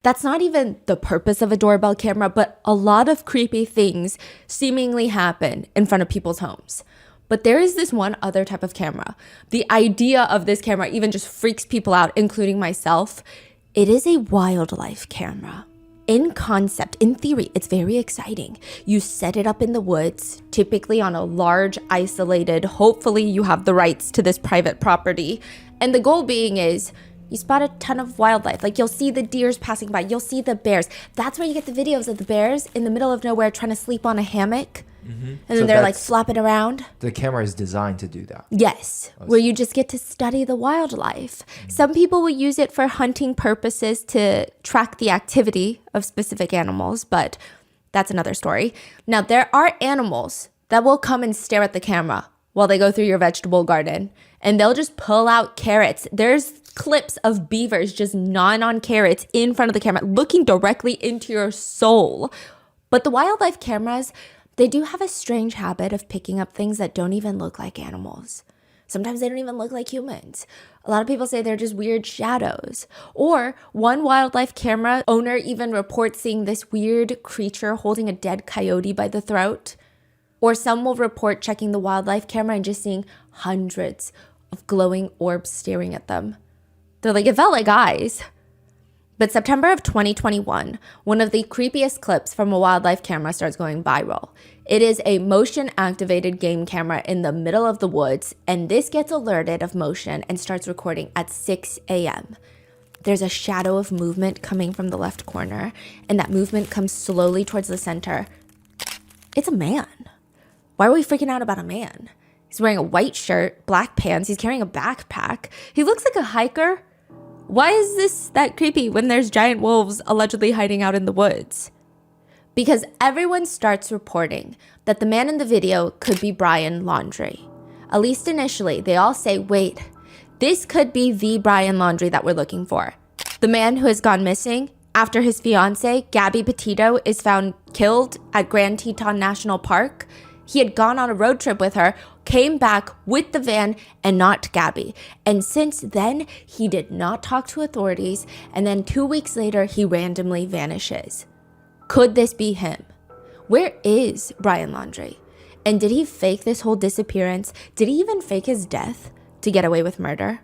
That's not even the purpose of a doorbell camera, but a lot of creepy things seemingly happen in front of people's homes. But there is this one other type of camera. The idea of this camera even just freaks people out, including myself. It is a wildlife camera. In concept, in theory, it's very exciting. You set it up in the woods, typically on a large, isolated, hopefully you have the rights to this private property. And the goal being is you spot a ton of wildlife. Like you'll see the deers passing by, you'll see the bears. That's where you get the videos of the bears in the middle of nowhere trying to sleep on a hammock. And then they're like flopping around. The camera is designed to do that. Yes, where you just get to study the wildlife. Some people will use it for hunting purposes to track the activity of specific animals, but that's another story. Now, there are animals that will come and stare at the camera while they go through your vegetable garden, and they'll just pull out carrots. There's clips of beavers just gnawing on carrots in front of the camera, looking directly into your soul. But the wildlife cameras, they do have a strange habit of picking up things that don't even look like animals. Sometimes they don't even look like humans. A lot of people say they're just weird shadows. Or one wildlife camera owner even reports seeing this weird creature holding a dead coyote by the throat. Or some will report checking the wildlife camera and just seeing hundreds of glowing orbs staring at them. They're like, it felt like eyes. But September of 2021, one of the creepiest clips from a wildlife camera starts going viral. It is a motion-activated game camera in the middle of the woods, and this gets alerted of motion and starts recording at 6 a.m. There's a shadow of movement coming from the left corner, and that movement comes slowly towards the center. It's a man. Why are we freaking out about a man? He's wearing a white shirt, black pants, he's carrying a backpack. He looks like a hiker. Why is this that creepy when there's giant wolves allegedly hiding out in the woods? Because everyone starts reporting that the man in the video could be Brian Laundrie. At least initially, they all say, wait, this could be the Brian Laundrie that we're looking for. The man who has gone missing after his fiancée, Gabby Petito, is found killed at Grand Teton National Park. He had gone on a road trip with her, came back with the van and not Gabby. And since then, he did not talk to authorities. And then 2 weeks later, he randomly vanishes. Could this be him? Where is Brian Laundrie? And did he fake this whole disappearance? Did he even fake his death to get away with murder?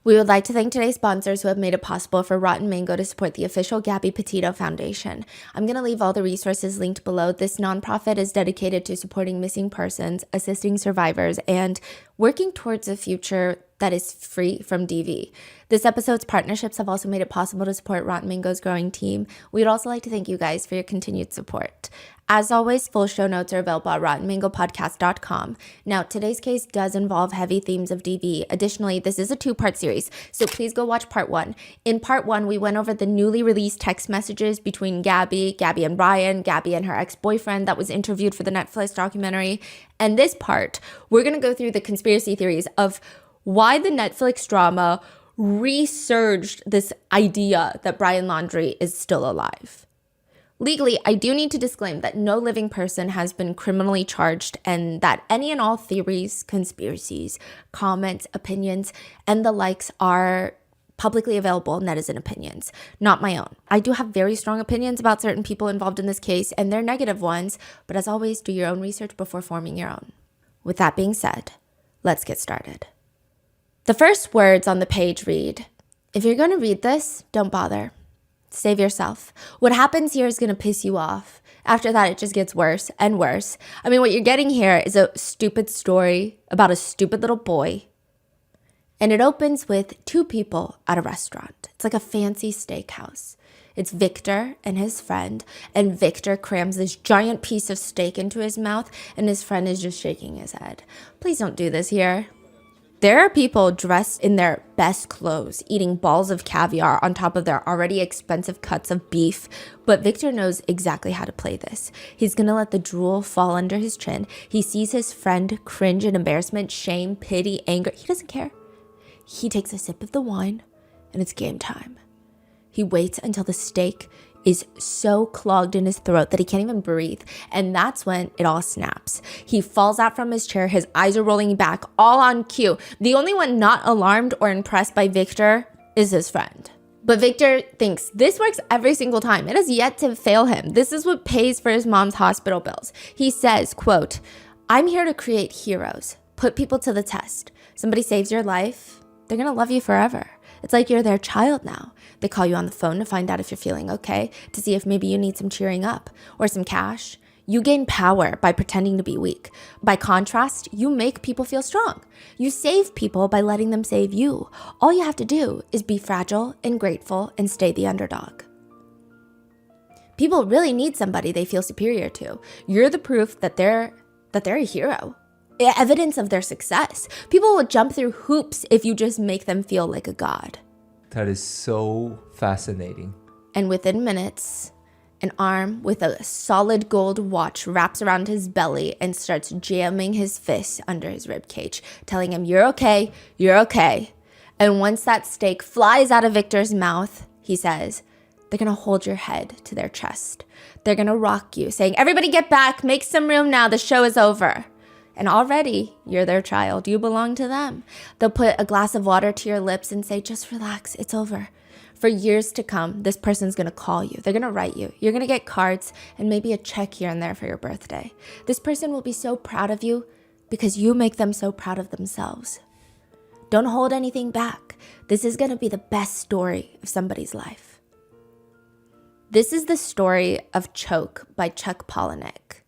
We would like to thank today's sponsors who have made it possible for Rotten Mango to support the official Gabby Petito Foundation. I'm going to leave all the resources linked below. This nonprofit is dedicated to supporting missing persons, assisting survivors, and working towards a future that is free from DV. This episode's partnerships have also made it possible to support Rotten Mango's growing team. We'd also like to thank you guys for your continued support. As always, full show notes are available at rottenmangopodcast.com. Now, today's case does involve heavy themes of DV. Additionally, this is a two-part series, so please go watch part 1. In part 1, we went over the newly released text messages between Gabby and Brian, Gabby and her ex-boyfriend that was interviewed for the Netflix documentary. And this part, we're going to go through the conspiracy theories of why the Netflix drama resurged this idea that Brian Laundrie is still alive. Legally, I do need to disclaim that no living person has been criminally charged and that any and all theories, conspiracies, comments, opinions, and the likes are publicly available netizen opinions, not my own. I do have very strong opinions about certain people involved in this case, and they're negative ones, but as always, do your own research before forming your own. With that being said, let's get started. The first words on the page read, if you're going to read this, don't bother. Save yourself. What happens here is going to piss you off. After that, it just gets worse and worse. I mean, what you're getting here is a stupid story about a stupid little boy. And it opens with 2 people at a restaurant. It's like a fancy steakhouse. It's Victor and his friend, and Victor crams this giant piece of steak into his mouth, and his friend is just shaking his head. Please don't do this here. There are people dressed in their best clothes, eating balls of caviar on top of their already expensive cuts of beef, but Victor knows exactly how to play this. He's gonna let the drool fall under his chin. He sees his friend cringe in embarrassment, shame, pity, anger. He doesn't care. He takes a sip of the wine, and it's game time. He waits until the steak is so clogged in his throat that he can't even breathe. And that's when it all snaps. He falls out from his chair. His eyes are rolling back, all on cue. The only one not alarmed or impressed by Victor is his friend. But Victor thinks this works every single time. It has yet to fail him. This is what pays for his mom's hospital bills. He says, quote, "I'm here to create heroes, put people to the test. Somebody saves your life, they're going to love you forever. It's like you're their child now. They call you on the phone to find out if you're feeling okay, to see if maybe you need some cheering up or some cash. You gain power by pretending to be weak. By contrast, you make people feel strong. You save people by letting them save you. All you have to do is be fragile and grateful and stay the underdog." People really need somebody they feel superior to. You're the proof that they're a hero. Evidence of their success. People will jump through hoops if you just make them feel like a god. That is so fascinating. And within minutes, an arm with a solid gold watch wraps around his belly and starts jamming his fist under his ribcage, telling him, "You're okay, you're okay." And once that steak flies out of Victor's mouth, he says, they're gonna hold your head to their chest. They're gonna rock you, saying, "Everybody get back, make some room now, the show is over." And already, you're their child. You belong to them. They'll put a glass of water to your lips and say, "Just relax, it's over." For years to come, this person's going to call you. They're going to write you. You're going to get cards and maybe a check here and there for your birthday. This person will be so proud of you because you make them so proud of themselves. Don't hold anything back. This is going to be the best story of somebody's life. This is the story of Choke by Chuck Palahniuk,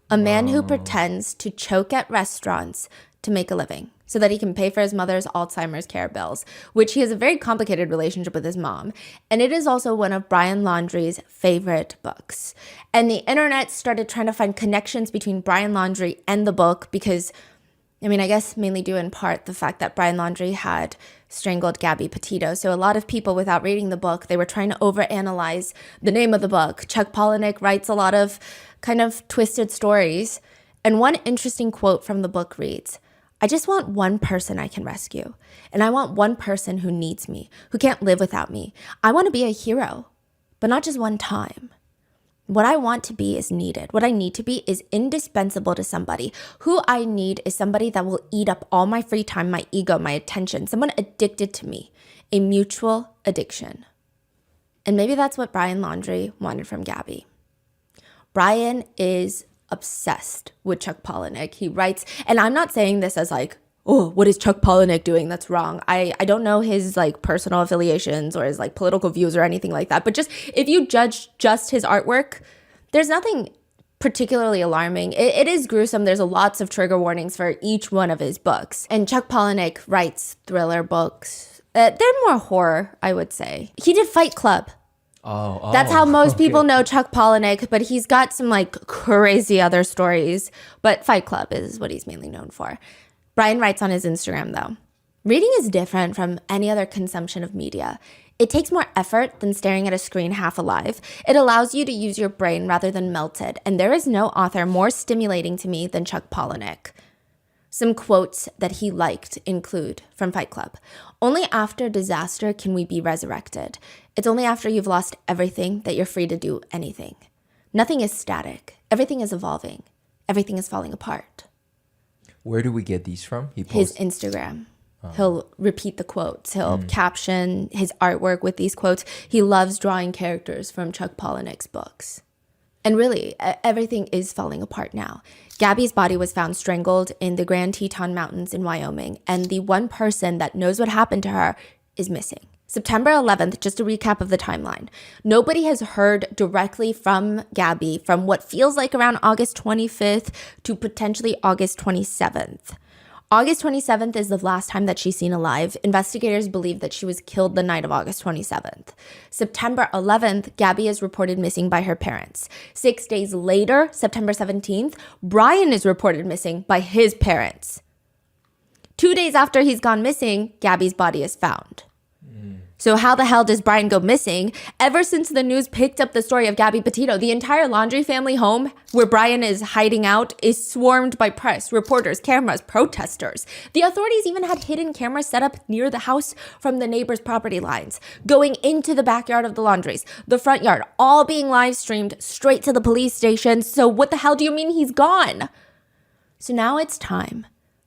a man who pretends to choke at restaurants to make a living so that he can pay for his mother's Alzheimer's care bills, which he has a very complicated relationship with his mom. And it is also one of Brian Laundrie's favorite books. And the internet started trying to find connections between Brian Laundrie and the book because, I guess mainly due in part the fact that Brian Laundrie had strangled Gabby Petito. So a lot of people, without reading the book, they were trying to overanalyze the name of the book. Chuck Palahniuk writes a lot of kind of twisted stories. And one interesting quote from the book reads, "I just want one person I can rescue. And I want one person who needs me, who can't live without me. I want to be a hero, but not just one time. What I want to be is needed. What I need to be is indispensable to somebody. Who I need is somebody that will eat up all my free time, my ego, my attention, someone addicted to me, a mutual addiction." And maybe that's what Brian Laundrie wanted from Gabby. Brian is obsessed with Chuck Palahniuk. He writes, and I'm not saying this as like, oh, what is Chuck Palahniuk doing? That's wrong. I don't know his like personal affiliations or his like political views or anything like that. But just if you judge just his artwork, there's nothing particularly alarming. It is gruesome. There's lots of trigger warnings for each one of his books. And Chuck Palahniuk writes thriller books. They're more horror, I would say. He did Fight Club. That's how most people know Chuck Palahniuk, but he's got some like crazy other stories. But Fight Club is what he's mainly known for. Brian writes on his Instagram, though, "Reading is different from any other consumption of media. It takes more effort than staring at a screen half alive. It allows you to use your brain rather than melt it. And there is no author more stimulating to me than Chuck Palahniuk." Some quotes that he liked include from Fight Club, "Only after disaster can we be resurrected. It's only after you've lost everything that you're free to do anything. Nothing is static. Everything is evolving. Everything is falling apart." Where do we get these from? His Instagram. He'll repeat the quotes. He'll caption his artwork with these quotes. He loves drawing characters from Chuck Palahniuk's books. And really, everything is falling apart now. Gabby's body was found strangled in the Grand Teton Mountains in Wyoming, and the one person that knows what happened to her is missing. September 11th, just a recap of the timeline. Nobody has heard directly from Gabby from what feels like around August 25th to potentially August 27th. August 27th is the last time that she's seen alive. Investigators believe that she was killed the night of August 27th. September 11th, Gabby is reported missing by her parents. 6 days later, September 17th, Brian is reported missing by his parents. 2 days after he's gone missing, Gabby's body is found. So how the hell does Brian go missing? Ever since the news picked up the story of Gabby Petito, the entire Laundrie family home where Brian is hiding out is swarmed by press, reporters, cameras, protesters. The authorities even had hidden cameras set up near the house from the neighbors' property lines, going into the backyard of the Laundries, the front yard, all being live streamed straight to the police station. So what the hell do you mean he's gone? So now it's time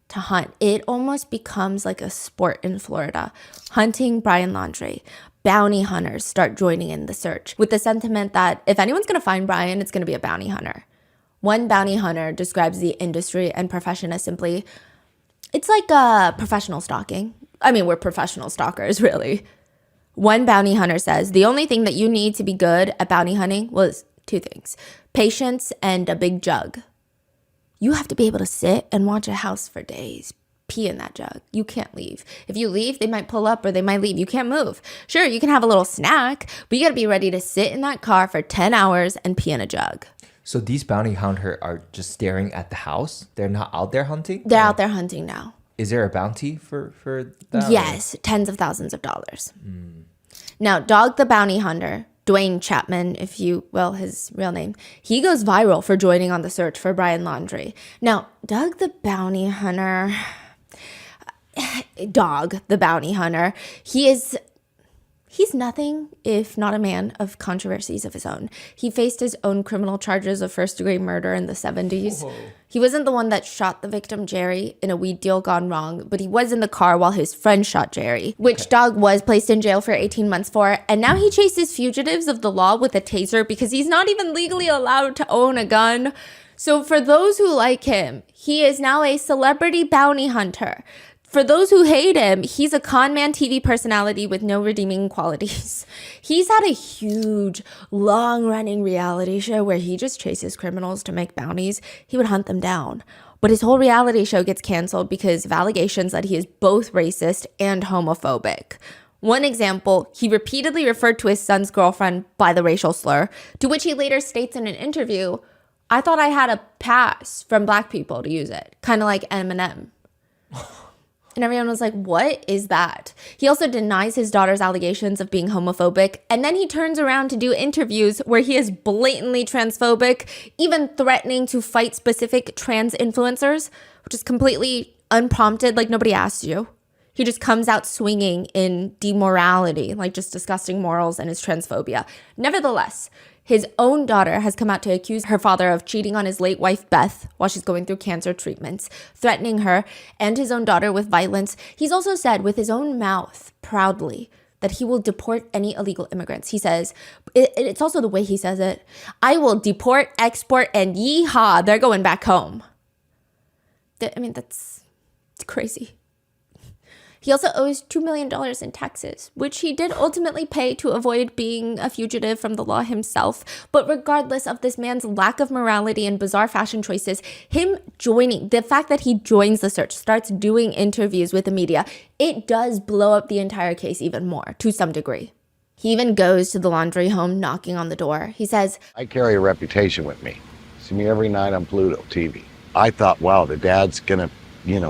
to hunt. It almost becomes like a sport in Florida, hunting Brian Laundrie. bounty hunters start joining in the search with the sentiment that if anyone's going to find Brian, it's going to be a bounty hunter. One bounty hunter describes the industry and profession as simply, it's like professional stalking. I mean, we're professional stalkers, really. One bounty hunter says, the only thing that you need to be good at bounty hunting was two things: patience and a big jug. You have to be able to sit and watch a house for days, pee in that jug. You can't leave. If you leave, they might pull up or they might leave. You can't move. Sure, you can have a little snack, but you got to be ready to sit in that car for 10 hours and pee in a jug. So these bounty hunters are just staring at the house? They're not out there hunting? They're out there hunting now. Is there a bounty for that? Yes, tens of thousands of dollars. Now, Dog the Bounty Hunter, Dwayne Chapman, if you will, his real name, he goes viral for joining on the search for Brian Laundrie. Now, Dog the Bounty Hunter, he's nothing if not a man of controversies of his own. He faced his own criminal charges of first-degree murder in the 70s. Whoa. He wasn't the one that shot the victim, Jerry, in a weed deal gone wrong, but he was in the car while his friend shot Jerry, which Dog was placed in jail for 18 months for, and now he chases fugitives of the law with a taser because he's not even legally allowed to own a gun. So for those who like him, he is now a celebrity bounty hunter. For those who hate him, he's a con man TV personality with no redeeming qualities. He's had a huge, long-running reality show where he just chases criminals to make bounties. He would hunt them down. But his whole reality show gets canceled because of allegations that he is both racist and homophobic. One example, he repeatedly referred to his son's girlfriend by the racial slur, to which he later states in an interview, "I thought I had a pass from black people to use it," kind of like Eminem. And everyone was like, what is that? He also denies his daughter's allegations of being homophobic. And then he turns around to do interviews where he is blatantly transphobic, even threatening to fight specific trans influencers, which is completely unprompted, like nobody asked you. He just comes out swinging in demorality, like just disgusting morals and his transphobia. Nevertheless, his own daughter has come out to accuse her father of cheating on his late wife, Beth, while she's going through cancer treatments, threatening her and his own daughter with violence. He's also said with his own mouth, proudly, that he will deport any illegal immigrants. He says, it's also the way he says it, "I will deport, export, and yeehaw, they're going back home." That's crazy. He also owes $2 million in taxes, which he did ultimately pay to avoid being a fugitive from the law himself. But regardless of this man's lack of morality and bizarre fashion choices, him joining, the fact that he joins the search, starts doing interviews with the media, it does blow up the entire case even more, to some degree. He even goes to the Laundrie home knocking on the door. He says, "I carry a reputation with me. See me every night on Pluto TV. I thought, wow, the dad's gonna,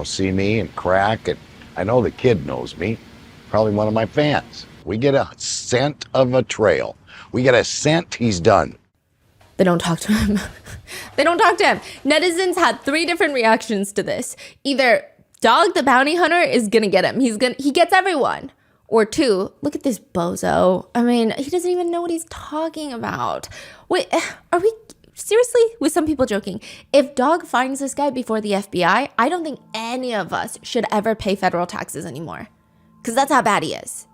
see me and crack, and I know the kid knows me, probably one of my fans. We get a scent of a trail. We get a scent, he's done." They don't talk to him. They don't talk to him. Netizens had 3 different reactions to this. Either Dog the Bounty Hunter is gonna get him. He gets everyone. Or 2, look at this bozo. He doesn't even know what he's talking about. Wait, are we... Seriously, with some people joking, if Dog finds this guy before the FBI, I don't think any of us should ever pay federal taxes anymore. Because that's how bad he is.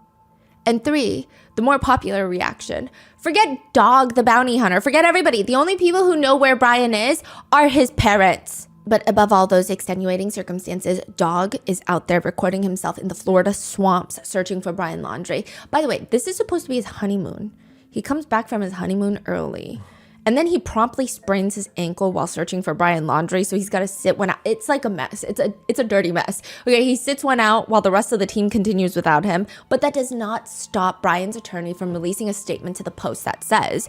And 3, the more popular reaction. Forget Dog the Bounty Hunter. Forget everybody. The only people who know where Brian is are his parents. But above all those extenuating circumstances, Dog is out there recording himself in the Florida swamps searching for Brian Laundrie. By the way, this is supposed to be his honeymoon. He comes back from his honeymoon early. And then he promptly sprains his ankle while searching for Brian Laundrie, so he's got to sit one out. It's like a mess. It's a dirty mess. Okay, he sits one out while the rest of the team continues without him, but that does not stop Brian's attorney from releasing a statement to the Post that says,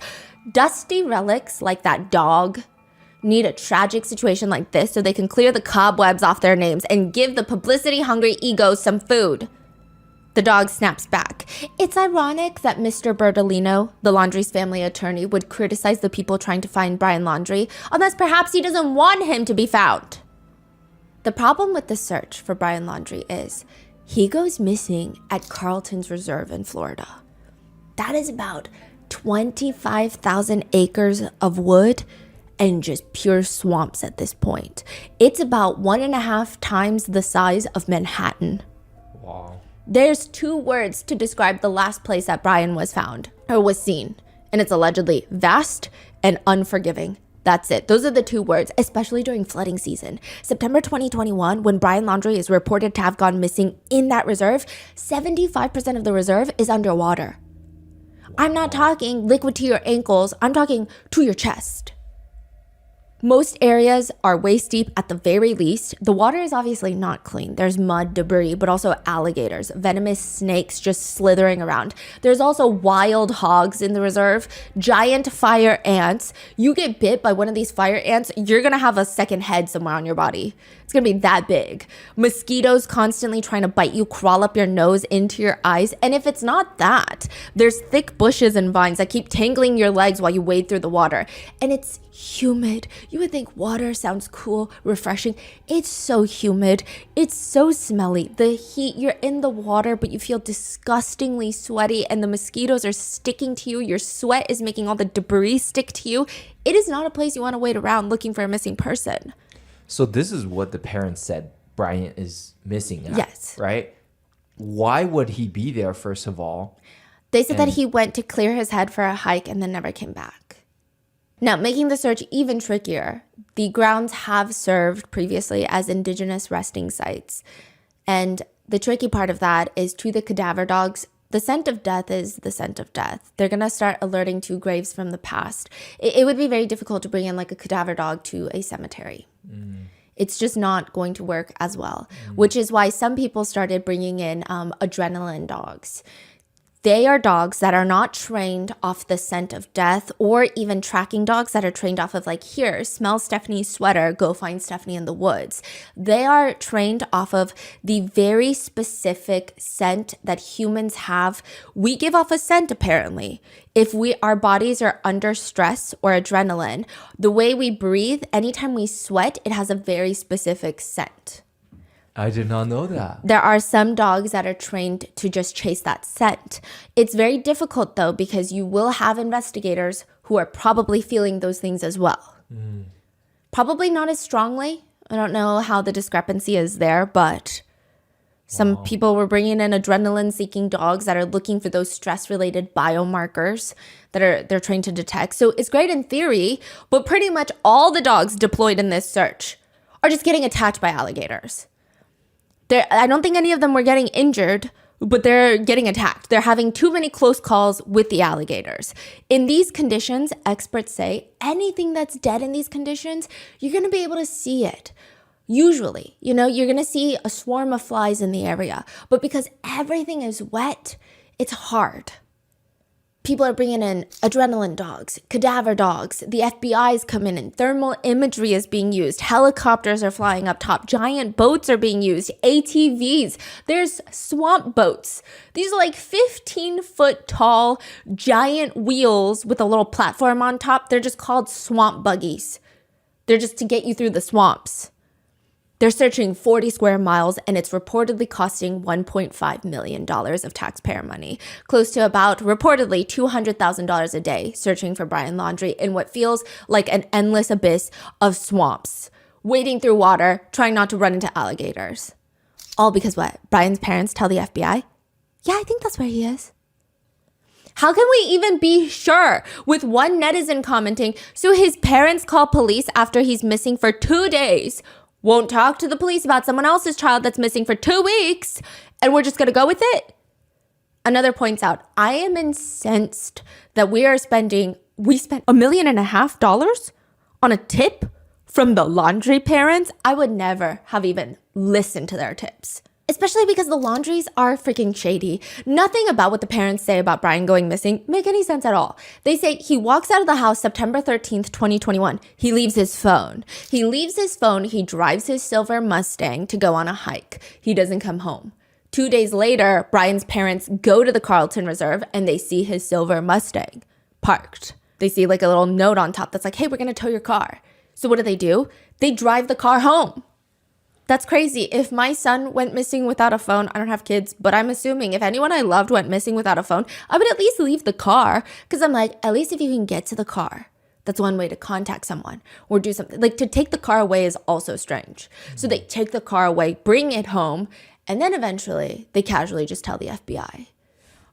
"Dusty relics like that dog need a tragic situation like this so they can clear the cobwebs off their names and give the publicity-hungry egos some food." The dog snaps back. It's ironic that Mr. Bertolino, the Laundrie's family attorney, would criticize the people trying to find Brian Laundrie, unless perhaps he doesn't want him to be found. The problem with the search for Brian Laundrie is he goes missing at Carlton's Reserve in Florida. That is about 25,000 acres of wood and just pure swamps at this point. It's about 1.5 times the size of Manhattan. Wow. There's 2 words to describe the last place that Brian was found or was seen. And it's allegedly vast and unforgiving. That's it. Those are the 2 words, especially during flooding season. September 2021, when Brian Laundrie is reported to have gone missing in that reserve, 75% of the reserve is underwater. I'm not talking liquid to your ankles. I'm talking to your chest. Most areas are waist deep at the very least. The water is obviously not clean. There's mud, debris, but also alligators, venomous snakes just slithering around. There's also wild hogs in the reserve, giant fire ants. You get bit by one of these fire ants, you're gonna have a second head somewhere on your body. It's gonna be that big. Mosquitoes constantly trying to bite you, crawl up your nose into your eyes. And if it's not that, there's thick bushes and vines that keep tangling your legs while you wade through the water. And it's humid. You would think water sounds cool, refreshing. It's so humid. It's so smelly. The heat, you're in the water, but you feel disgustingly sweaty and the mosquitoes are sticking to you. Your sweat is making all the debris stick to you. It is not a place you want to wait around looking for a missing person. So this is what the parents said Brian is missing at, yes. Right? Why would he be there, first of all? They said that he went to clear his head for a hike and then never came back. Now, making the search even trickier, the grounds have served previously as indigenous resting sites. And the tricky part of that is to the cadaver dogs, the scent of death is the scent of death. They're going to start alerting to graves from the past. It would be very difficult to bring in like a cadaver dog to a cemetery. It's just not going to work as well, which is why some people started bringing in adrenaline dogs. They are dogs that are not trained off the scent of death, or even tracking dogs that are trained off of like, here, smell Stephanie's sweater, go find Stephanie in the woods. They are trained off of the very specific scent that humans have. We give off a scent apparently. If our bodies are under stress or adrenaline, the way we breathe, anytime we sweat, it has a very specific scent. I did not know that. There are some dogs that are trained to just chase that scent. It's very difficult though, because you will have investigators who are probably feeling those things as well. Probably not as strongly. I don't know how the discrepancy is there, but some people were bringing in adrenaline-seeking dogs that are looking for those stress-related biomarkers that they're trained to detect. So it's great in theory, but pretty much all the dogs deployed in this search are just getting attacked by alligators. I don't think any of them were getting injured, but they're getting attacked. They're having too many close calls with the alligators. In these conditions, experts say anything that's dead in these conditions, you're going to be able to see it. Usually, you're going to see a swarm of flies in the area. But because everything is wet, it's hard. People are bringing in adrenaline dogs, cadaver dogs. The FBI's come in and thermal imagery is being used. Helicopters are flying up top. Giant boats are being used. ATVs. There's swamp boats. These are like 15-foot tall giant wheels with a little platform on top. They're just called swamp buggies. They're just to get you through the swamps. They're searching 40 square miles, and it's reportedly costing $1.5 million of taxpayer money, close to about, reportedly, $200,000 a day searching for Brian Laundrie in what feels like an endless abyss of swamps, wading through water, trying not to run into alligators. All because what? Brian's parents tell the FBI? Yeah, I think that's where he is. How can we even be sure? With one netizen commenting, so his parents call police after he's missing for 2 days, won't talk to the police about someone else's child that's missing for 2 weeks, and we're just going to go with it? Another points out, I am incensed that we spent $1.5 million on a tip from the Laundrie parents. I would never have even listened to their tips. Especially because the Laundries are freaking shady. Nothing about what the parents say about Brian going missing make any sense at all. They say he walks out of the house September 13th, 2021. He leaves his phone. He drives his silver Mustang to go on a hike. He doesn't come home. 2 days later, Brian's parents go to the Carlton Reserve and they see his silver Mustang parked. They see like a little note on top that's like, hey, we're going to tow your car. So what do? They drive the car home. That's crazy. If my son went missing without a phone, I don't have kids, but I'm assuming if anyone I loved went missing without a phone, I would at least leave the car, because I'm like, at least if you can get to the car, that's one way to contact someone or do something. Like, to take the car away is also strange. So they take the car away, bring it home, And then eventually, they casually just tell the FBI,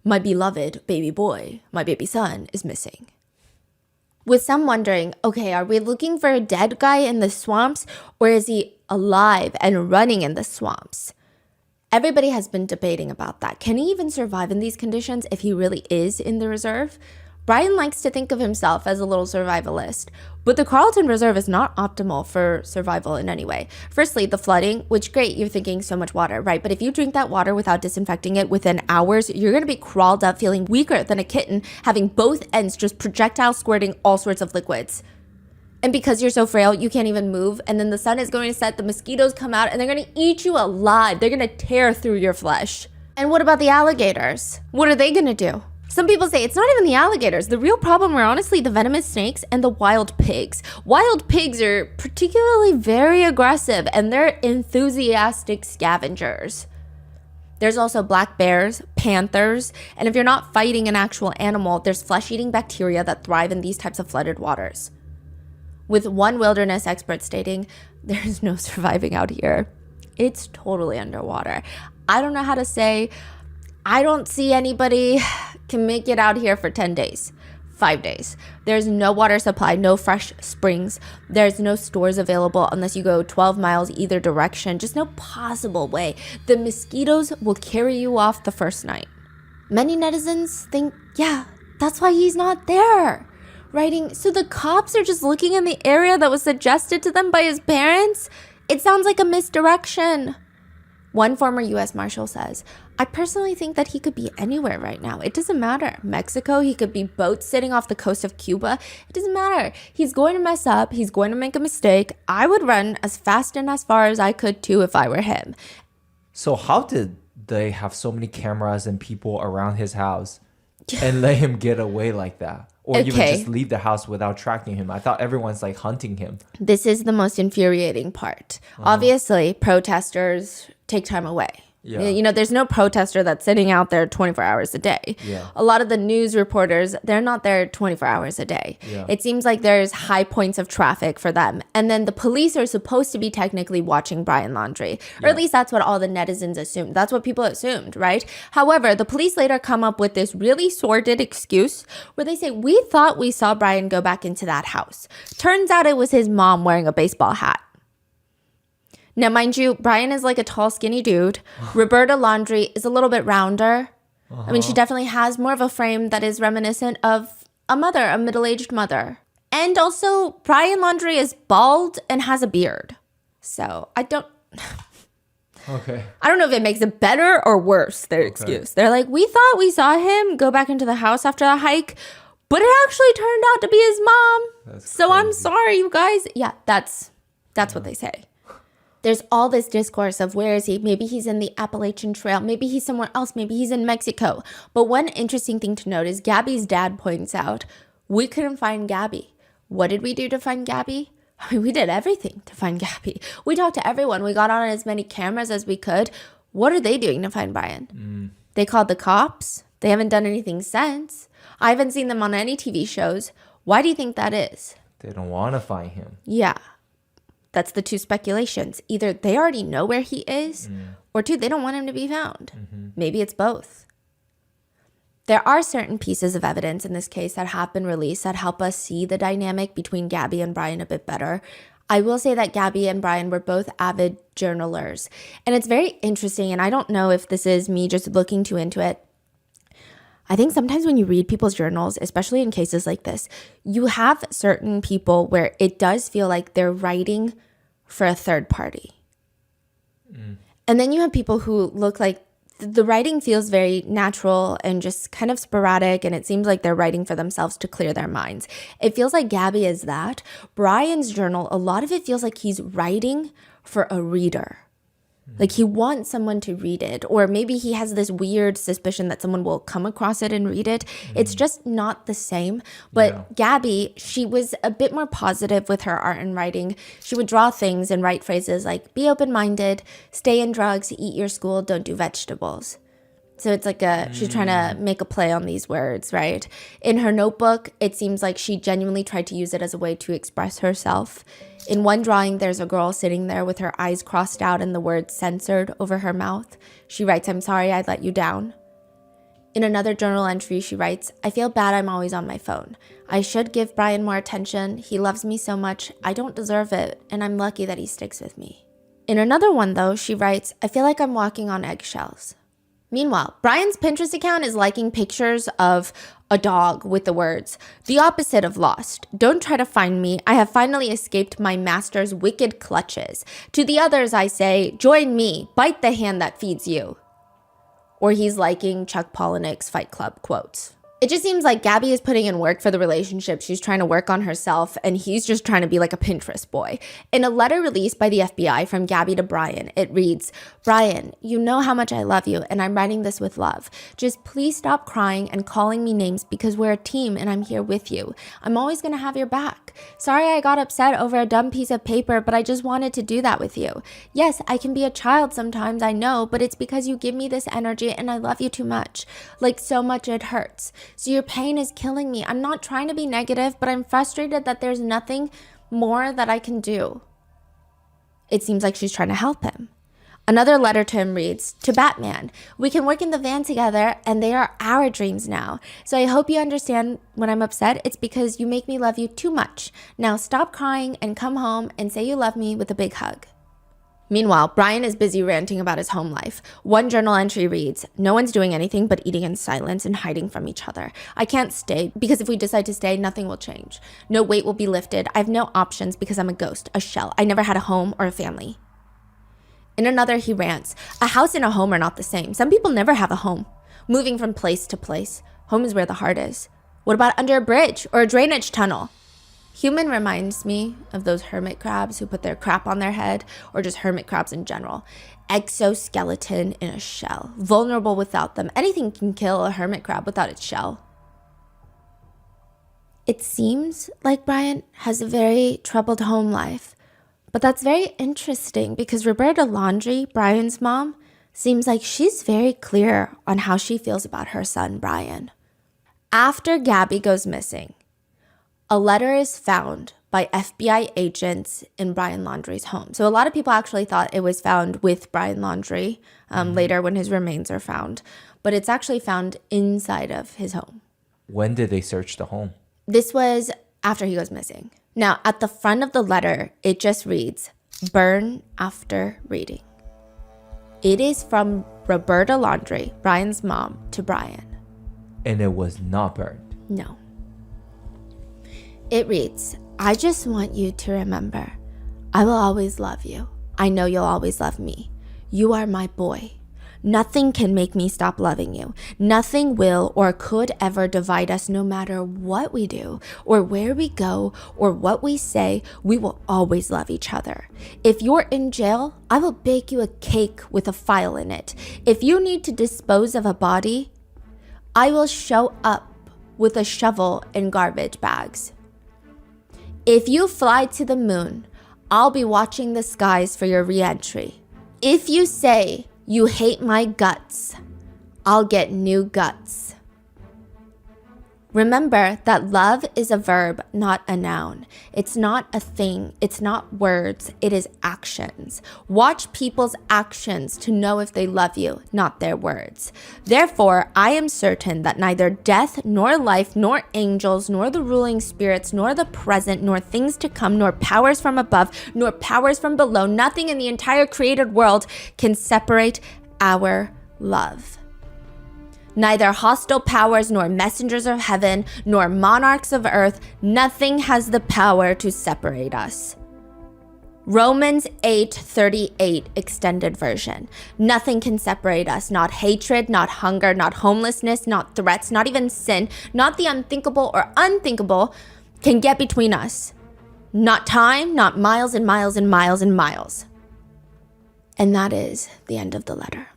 my beloved baby boy, my baby son, is missing. With some wondering, okay, are we looking for a dead guy in the swamps, or is he alive and running in the swamps? Everybody has been debating about that. Can he even survive in these conditions if he really is in the reserve? Brian likes to think of himself as a little survivalist, but the Carlton Reserve is not optimal for survival in any way. Firstly, the flooding, which great, you're thinking so much water, right? But if you drink that water without disinfecting it within hours, you're going to be crawled up feeling weaker than a kitten, having both ends just projectile squirting all sorts of liquids. And because you're so frail, you can't even move. And then the sun is going to set, the mosquitoes come out, and they're going to eat you alive. They're going to tear through your flesh. And what about the alligators? What are they going to do? Some people say it's not even the alligators. The real problem are honestly the venomous snakes and the wild pigs. Wild pigs are particularly very aggressive, and they're enthusiastic scavengers. There's also black bears, panthers, and if you're not fighting an actual animal, there's flesh-eating bacteria that thrive in these types of flooded waters. With one wilderness expert stating, there's no surviving out here. It's totally underwater. I don't know how to say, I don't see anybody can make it out here for 10 days, 5 days. There's no water supply, no fresh springs. There's no stores available unless you go 12 miles either direction. Just no possible way. The mosquitoes will carry you off the first night. Many netizens think, yeah, that's why he's not there. Writing, so the cops are just looking in the area that was suggested to them by his parents? It sounds like a misdirection. One former U.S. Marshal says, I personally think that he could be anywhere right now. It doesn't matter. Mexico, he could be boats sitting off the coast of Cuba. It doesn't matter. He's going to mess up. He's going to make a mistake. I would run as fast and as far as I could too if I were him. So how did they have so many cameras and people around his house and let him get away like that? Or even just leave the house without tracking him? I thought everyone's like hunting him. This is the most infuriating part. Obviously, protesters take time away. Yeah. You know, there's no protester that's sitting out there 24 hours a day. Yeah. A lot of the news reporters, they're not there 24 hours a day. Yeah. It seems like there's high points of traffic for them. And then the police are supposed to be technically watching Brian Laundrie. Or at least that's what all the netizens assumed. That's what people assumed, right? However, the police later come up with this really sordid excuse where they say, we thought we saw Brian go back into that house. Turns out it was his mom wearing a baseball hat. Now, mind you, Brian is like a tall, skinny dude. Roberta Laundrie is a little bit rounder. I mean, she definitely has more of a frame that is reminiscent of a mother, a middle-aged mother. And also, Brian Laundrie is bald and has a beard. So, I don't know if it makes it better or worse, their excuse. They're like, we thought we saw him go back into the house after the hike, but it actually turned out to be his mom. So I'm sorry, you guys. Yeah, that's what they say. There's all this discourse of where is he? Maybe he's in the Appalachian Trail. Maybe he's somewhere else. Maybe he's in Mexico. But one interesting thing to note is Gabby's dad points out, we couldn't find Gabby. What did we do to find Gabby? I mean, we did everything to find Gabby. We talked to everyone. We got on as many cameras as we could. What are they doing to find Brian? They called the cops. They haven't done anything since. I haven't seen them on any TV shows. Why do you think that is? They don't want to find him. Yeah. That's the two speculations. Either they already know where he is, or two, they don't want him to be found. Maybe it's both. There are certain pieces of evidence in this case that have been released that help us see the dynamic between Gabby and Brian a bit better. I will say that Gabby and Brian were both avid journalers. And it's very interesting, and I don't know if this is me just looking too into it. I think sometimes when you read people's journals, especially in cases like this, you have certain people where it does feel like they're writing for a third party. And then you have people who look like the writing feels very natural and just kind of sporadic, and it seems like they're writing for themselves to clear their minds. It feels like Gabby is that. Brian's journal, a lot of it feels like he's writing for a reader. Like he wants someone to read it, or maybe he has this weird suspicion that someone will come across it and read it. It's just not the same. But Gabby, she was a bit more positive with her art and writing. She would draw things and write phrases like, be open-minded, stay in drugs, eat your school, don't do vegetables. So it's like she's trying to make a play on these words, right? In her notebook, it seems like she genuinely tried to use it as a way to express herself. In one drawing, there's a girl sitting there with her eyes crossed out and the words censored over her mouth. She writes, "I'm sorry I let you down." In another journal entry, she writes, "I feel bad I'm always on my phone. I should give Brian more attention. He loves me so much. I don't deserve it, and I'm lucky that he sticks with me." In another one, though, she writes, "I feel like I'm walking on eggshells." Meanwhile, Brian's Pinterest account is liking pictures of a dog with the words, "The opposite of lost. Don't try to find me. I have finally escaped my master's wicked clutches. To the others I say, join me. Bite the hand that feeds you." Or he's liking Chuck Palahniuk's Fight Club quotes. It just seems like Gabby is putting in work for the relationship. She's trying to work on herself, and he's just trying to be like a Pinterest boy. In a letter released by the FBI from Gabby to Brian, it reads, "Brian, you know how much I love you, and I'm writing this with love. Just please stop crying and calling me names because we're a team and I'm here with you. I'm always going to have your back. Sorry I got upset over a dumb piece of paper, but I just wanted to do that with you. Yes, I can be a child sometimes, I know, but it's because you give me this energy and I love you too much. Like so much it hurts. So your pain is killing me. I'm not trying to be negative, but I'm frustrated that there's nothing more that I can do." It seems like she's trying to help him. Another letter to him reads, "To Batman, we can work in the van together and they are our dreams now. So I hope you understand when I'm upset, it's because you make me love you too much. Now stop crying and come home and say you love me with a big hug." Meanwhile, Brian is busy ranting about his home life. One journal entry reads, "No one's doing anything but eating in silence and hiding from each other. I can't stay because if we decide to stay, nothing will change. No weight will be lifted. I have no options because I'm a ghost, a shell. I never had a home or a family." In another, he rants, "A house and a home are not the same. Some people never have a home. Moving from place to place. Home is where the heart is. What about under a bridge or a drainage tunnel? Human reminds me of those hermit crabs who put their crap on their head, or just hermit crabs in general. Exoskeleton in a shell. Vulnerable without them. Anything can kill a hermit crab without its shell." It seems like Brian has a very troubled home life. But that's very interesting because Roberta Laundrie, Brian's mom, seems like she's very clear on how she feels about her son, Brian. After Gabby goes missing, a letter is found by FBI agents in Brian Laundrie's home. So a lot of people actually thought it was found with Brian Laundrie later when his remains are found. But it's actually found inside of his home. When did they search the home? This was after he goes missing. Now, at the front of the letter, it just reads, "Burn after reading." It is from Roberta Laundrie, Brian's mom, to Brian. And it was not burned. No. It reads, "I just want you to remember, I will always love you. I know you'll always love me. You are my boy. Nothing can make me stop loving you. Nothing will or could ever divide us no matter what we do or where we go or what we say. We will always love each other. If you're in jail, I will bake you a cake with a file in it. If you need to dispose of a body, I will show up with a shovel and garbage bags. If you fly to the moon, I'll be watching the skies for your re-entry. If you say you hate my guts, I'll get new guts. Remember that love is a verb, not a noun. It's not a thing. It's not words. It is actions. Watch people's actions to know if they love you, not their words. Therefore, I am certain that neither death, nor life, nor angels, nor the ruling spirits, nor the present, nor things to come, nor powers from above, nor powers from below, nothing in the entire created world can separate our love. Neither hostile powers, nor messengers of heaven, nor monarchs of earth, nothing has the power to separate us. Romans 8:38 extended version. Nothing can separate us, not hatred, not hunger, not homelessness, not threats, not even sin, not the unthinkable or unthinkable can get between us. Not time, not miles and miles and miles and miles. And that is the end of the letter.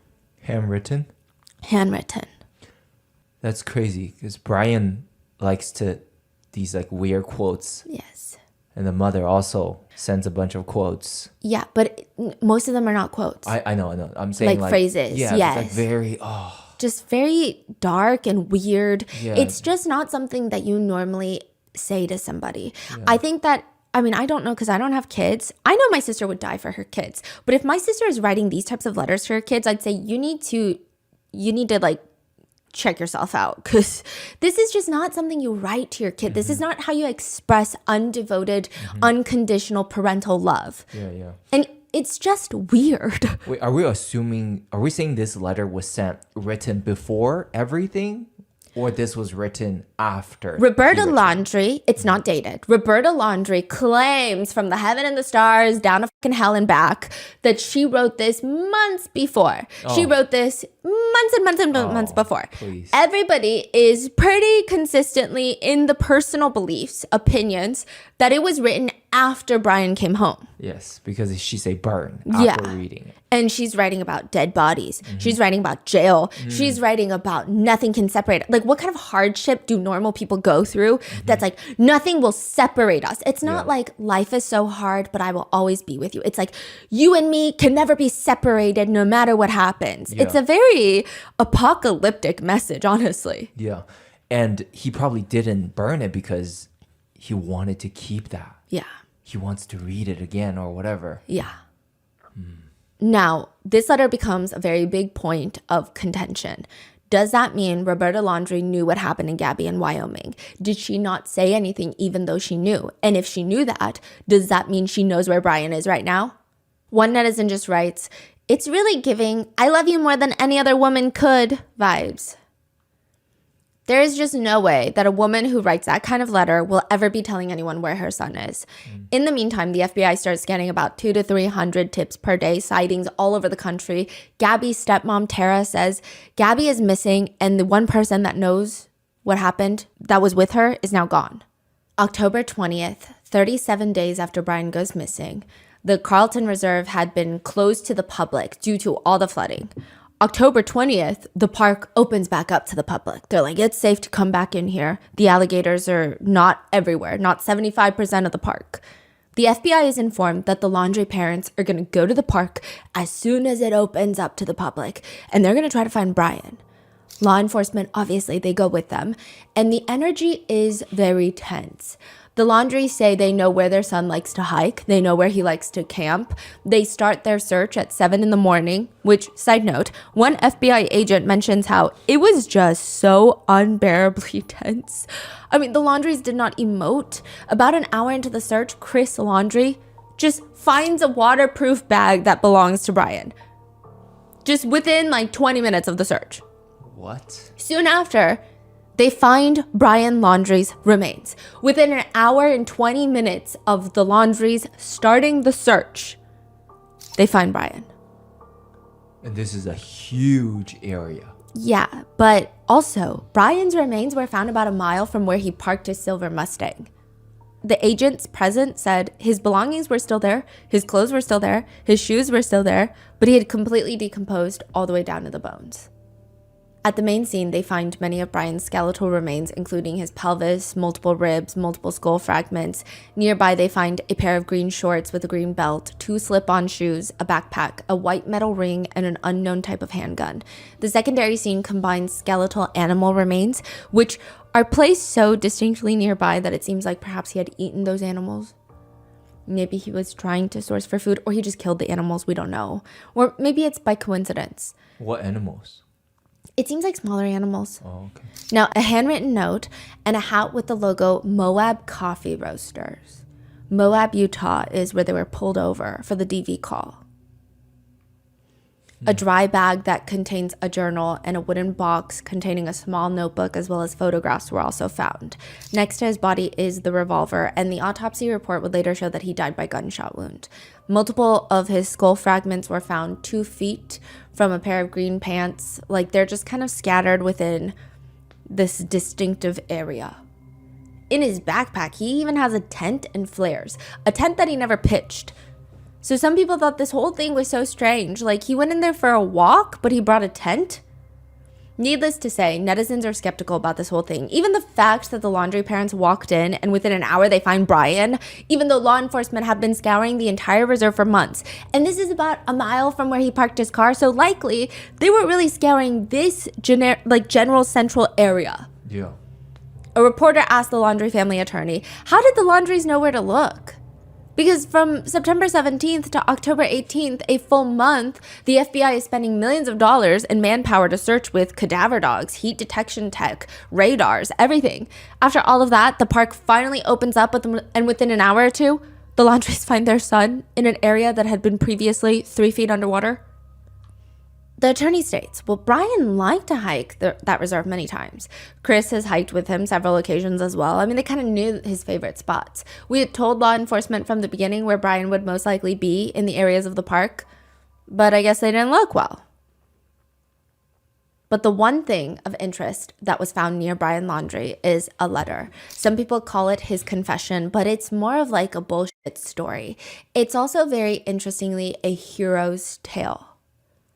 Handwritten? Handwritten. That's crazy because Brian likes these like weird quotes. Yes. And the mother also sends a bunch of quotes. Yeah, but most of them are not quotes. I know. I'm saying like phrases. Yeah, yes. it's like very, just very dark and weird. Yeah. It's just not something that you normally say to somebody. Yeah. I think that, I mean, I don't know because I don't have kids. I know my sister would die for her kids. But if my sister is writing these types of letters for her kids, I'd say you need to like check yourself out, because this is just not something you write to your kid. This is not how you express undevoted, unconditional parental love. Yeah. And it's just weird. Wait, are we saying this letter was written before everything? Or this was written after? Roberta Laundrie, it's not dated. Roberta Laundrie claims from the heaven and the stars down to fucking hell and back that she wrote this months before. Oh. She wrote this months and months and months before. Please. Everybody is pretty consistently in the personal beliefs, opinions, that it was written after Brian came home. Yes, because she say burn after reading it. And she's writing about dead bodies. She's writing about jail. She's writing about nothing can separate. Like, what kind of hardship do normal people go through that's like, nothing will separate us? It's not like life is so hard, but I will always be with you. It's like, you and me can never be separated no matter what happens. Yeah. It's a very apocalyptic message, honestly. Yeah. And he probably didn't burn it because he wanted to keep that. Yeah. He wants to read it again or whatever. Yeah. Now, this letter becomes a very big point of contention. Does that mean Roberta Laundrie knew what happened in Gabby in Wyoming? Did she not say anything even though she knew? And if she knew that, does that mean she knows where Brian is right now? One netizen just writes, it's really giving "I love you more than any other woman could" vibes. There is just no way that a woman who writes that kind of letter will ever be telling anyone where her son is. In the meantime, the FBI starts getting about 200 to 300 tips per day, sightings all over the country. Gabby's stepmom, Tara, says Gabby is missing, and the one person that knows what happened that was with her is now gone. October 20th, 37 days after Brian goes missing, the Carlton Reserve had been closed to the public due to all the flooding. October 20th, the park opens back up to the public. They're like, it's safe to come back in here. The alligators are not everywhere, not 75% of the park. The FBI is informed that the Laundrie parents are going to go to the park as soon as it opens up to the public, and they're going to try to find Brian. Law enforcement, obviously, they go with them, and the energy is very tense. The Laundrie say they know where their son likes to hike. They know where he likes to camp. They start their search at 7 a.m, which, side note, one FBI agent mentions how it was just so unbearably tense. I mean, the Laundries did not emote. About an hour into the search, Chris Laundrie just finds a waterproof bag that belongs to Brian. Just within like 20 minutes of the search. What? Soon after, they find Brian Laundrie's remains. Within an hour and 20 minutes of the Laundries starting the search, they find Brian. And this is a huge area. Yeah, but also, Brian's remains were found about a mile from where he parked his silver Mustang. The agents present said his belongings were still there, his clothes were still there, his shoes were still there, but he had completely decomposed all the way down to the bones. At the main scene, they find many of Brian's skeletal remains, including his pelvis, multiple ribs, multiple skull fragments. Nearby, they find a pair of green shorts with a green belt, 2 slip-on shoes, a backpack, a white metal ring, and an unknown type of handgun. The secondary scene combines skeletal animal remains, which are placed so distinctly nearby that it seems like perhaps he had eaten those animals. Maybe he was trying to source for food, or he just killed the animals, we don't know. Or maybe it's by coincidence. What animals? It seems like smaller animals. Oh, okay. Now, a handwritten note and a hat with the logo Moab Coffee Roasters. Moab, Utah is where they were pulled over for the DV call. A dry bag that contains a journal and a wooden box containing a small notebook as well as photographs were also found. Next to his body is the revolver, and the autopsy report would later show that he died by gunshot wound. Multiple of his skull fragments were found 2 feet from a pair of green pants. Like, they're just kind of scattered within this distinctive area. In his backpack, he even has a tent and flares. A tent that he never pitched. So some people thought this whole thing was so strange. Like, he went in there for a walk, but he brought a tent. Needless to say, netizens are skeptical about this whole thing. Even the fact that the Laundrie parents walked in and within an hour they find Brian, even though law enforcement have been scouring the entire reserve for months. And this is about a mile from where he parked his car, so likely they were really scouring this general central area. Yeah. A reporter asked the Laundrie family attorney, how did the Laundries know where to look? Because from September 17th to October 18th, a full month, the FBI is spending millions of dollars in manpower to search with cadaver dogs, heat detection tech, radars, everything. After all of that, the park finally opens up, and within an hour or two, the Laundries find their son in an area that had been previously 3 feet underwater. The attorney states, well, Brian liked to hike that reserve many times. Chris has hiked with him several occasions as well. I mean, they kind of knew his favorite spots. We had told law enforcement from the beginning where Brian would most likely be in the areas of the park, but I guess they didn't look well. But the one thing of interest that was found near Brian Laundrie is a letter. Some people call it his confession, but it's more of like a bullshit story. It's also very interestingly a hero's tale.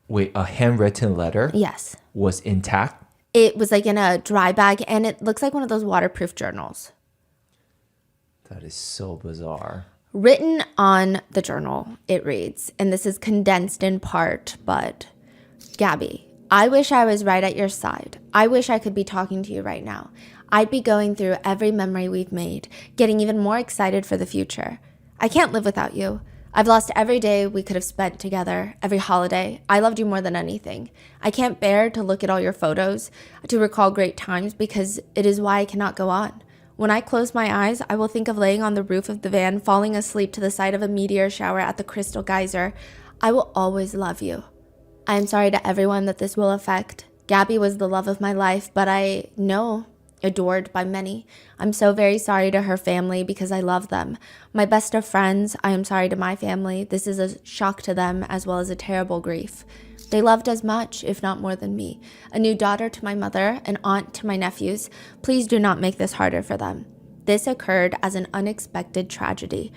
Wait, a handwritten letter? Yes. Was intact? It was like in a dry bag, and it looks like one of those waterproof journals. That is so bizarre. Written on the journal, it reads, and this is condensed in part, but Gabby, I wish I was right at your side. I wish I could be talking to you right now. I'd be going through every memory we've made, getting even more excited for the future. I can't live without you. I've lost every day we could have spent together, every holiday. I loved you more than anything. I can't bear to look at all your photos, to recall great times, because it is why I cannot go on. When I close my eyes, I will think of laying on the roof of the van, falling asleep to the sight of a meteor shower at the Crystal Geyser. I will always love you. I am sorry to everyone that this will affect. Gabby was the love of my life, but I know adored by many. I'm so very sorry to her family because I love them. My best of friends, I am sorry to my family. This is a shock to them as well as a terrible grief. They loved as much, if not more than me. A new daughter to my mother, an aunt to my nephews. Please do not make this harder for them. This occurred as an unexpected tragedy.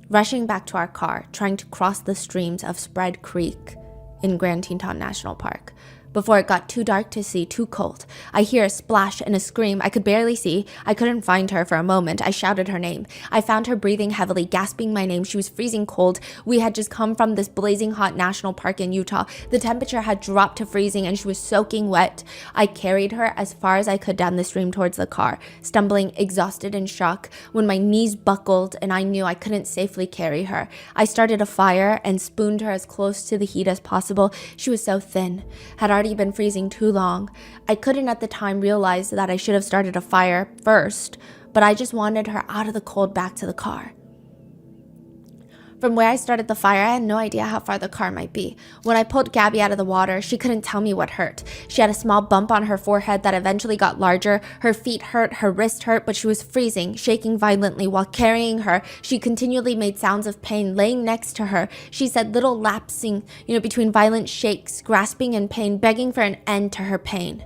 Rushing back to our car, trying to cross the streams of Spread Creek in Grand Teton National Park. Before it got too dark to see, too cold. I hear a splash and a scream. I could barely see. I couldn't find her for a moment. I shouted her name. I found her breathing heavily, gasping my name. She was freezing cold. We had just come from this blazing hot national park in Utah. The temperature had dropped to freezing and she was soaking wet. I carried her as far as I could down the stream towards the car, stumbling, exhausted in shock, when my knees buckled and I knew I couldn't safely carry her. I started a fire and spooned her as close to the heat as possible. She was so thin, had already been freezing too long. I couldn't at the time realize that I should have started a fire first, but I just wanted her out of the cold back to the car. From where I started the fire, I had no idea how far the car might be. When I pulled Gabby out of the water, she couldn't tell me what hurt. She had a small bump on her forehead that eventually got larger. Her feet hurt, her wrist hurt, but she was freezing, shaking violently. While carrying her, she continually made sounds of pain. Laying next to her, she said little lapsing, between violent shakes, grasping in pain, begging for an end to her pain.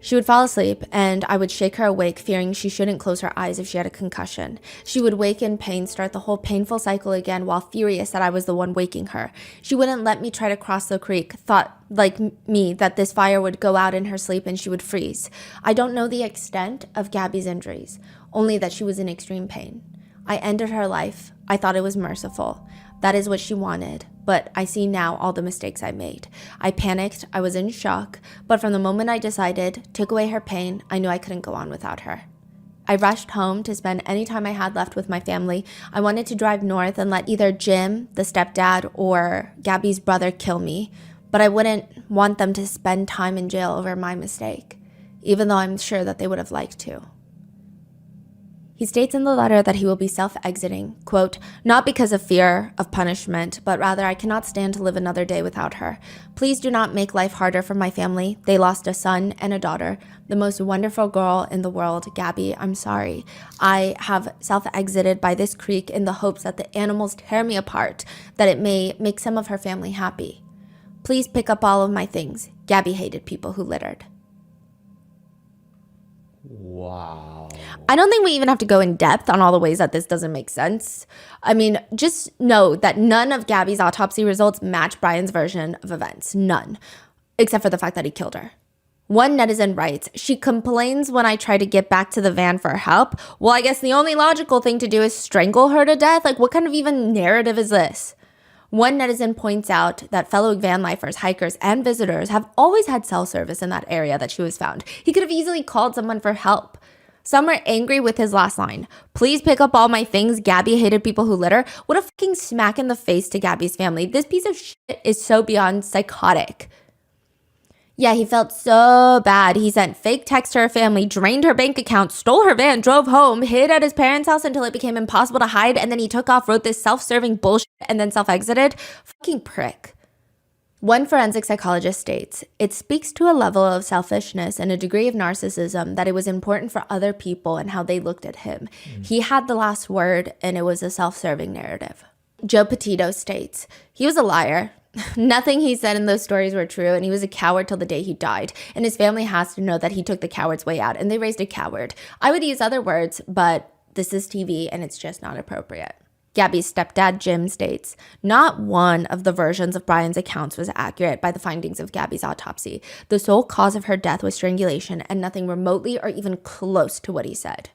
She would fall asleep, and I would shake her awake, fearing she shouldn't close her eyes if she had a concussion. She would wake in pain, start the whole painful cycle again, while furious that I was the one waking her. She wouldn't let me try to cross the creek, thought, like me, that this fire would go out in her sleep and she would freeze. I don't know the extent of Gabby's injuries, only that she was in extreme pain. I ended her life. I thought it was merciful. That is what she wanted, but I see now all the mistakes I made. I panicked, I was in shock, but from the moment I decided, took away her pain, I knew I couldn't go on without her. I rushed home to spend any time I had left with my family. I wanted to drive north and let either Jim, the stepdad, or Gabby's brother kill me, but I wouldn't want them to spend time in jail over my mistake, even though I'm sure that they would have liked to. He states in the letter that he will be self-exiting, quote, not because of fear of punishment, but rather I cannot stand to live another day without her. Please do not make life harder for my family. They lost a son and a daughter, the most wonderful girl in the world. Gabby, I'm sorry. I have self-exited by this creek in the hopes that the animals tear me apart, that it may make some of her family happy. Please pick up all of my things. Gabby hated people who littered. Wow. I don't think we even have to go in depth on all the ways that this doesn't make sense. I mean, just know that none of Gabby's autopsy results match Brian's version of events. None. Except for the fact that he killed her. One netizen writes, she complains when I try to get back to the van for help. Well, I guess the only logical thing to do is strangle her to death. Like, what kind of even narrative is this? One netizen points out that fellow van lifers, hikers, and visitors have always had cell service in that area that she was found. He could have easily called someone for help. Some were angry with his last line. Please pick up all my things. Gabby hated people who litter. What a fucking smack in the face to Gabby's family. This piece of shit is so beyond psychotic. Yeah, he felt so bad. He sent fake texts to her family, drained her bank account, stole her van, drove home, hid at his parents' house until it became impossible to hide, and then he took off, wrote this self-serving bullshit, and then self-exited. Fucking prick. One forensic psychologist states, it speaks to a level of selfishness and a degree of narcissism that it was important for other people and how they looked at him. He had the last word, and it was a self-serving narrative. Joe Petito states, he was a liar. Nothing he said in those stories were true, and he was a coward till the day he died. And his family has to know that he took the coward's way out, and they raised a coward. I would use other words, but this is TV, and it's just not appropriate. Gabby's stepdad, Jim, states, not one of the versions of Brian's accounts was accurate by the findings of Gabby's autopsy. The sole cause of her death was strangulation, and nothing remotely or even close to what he said.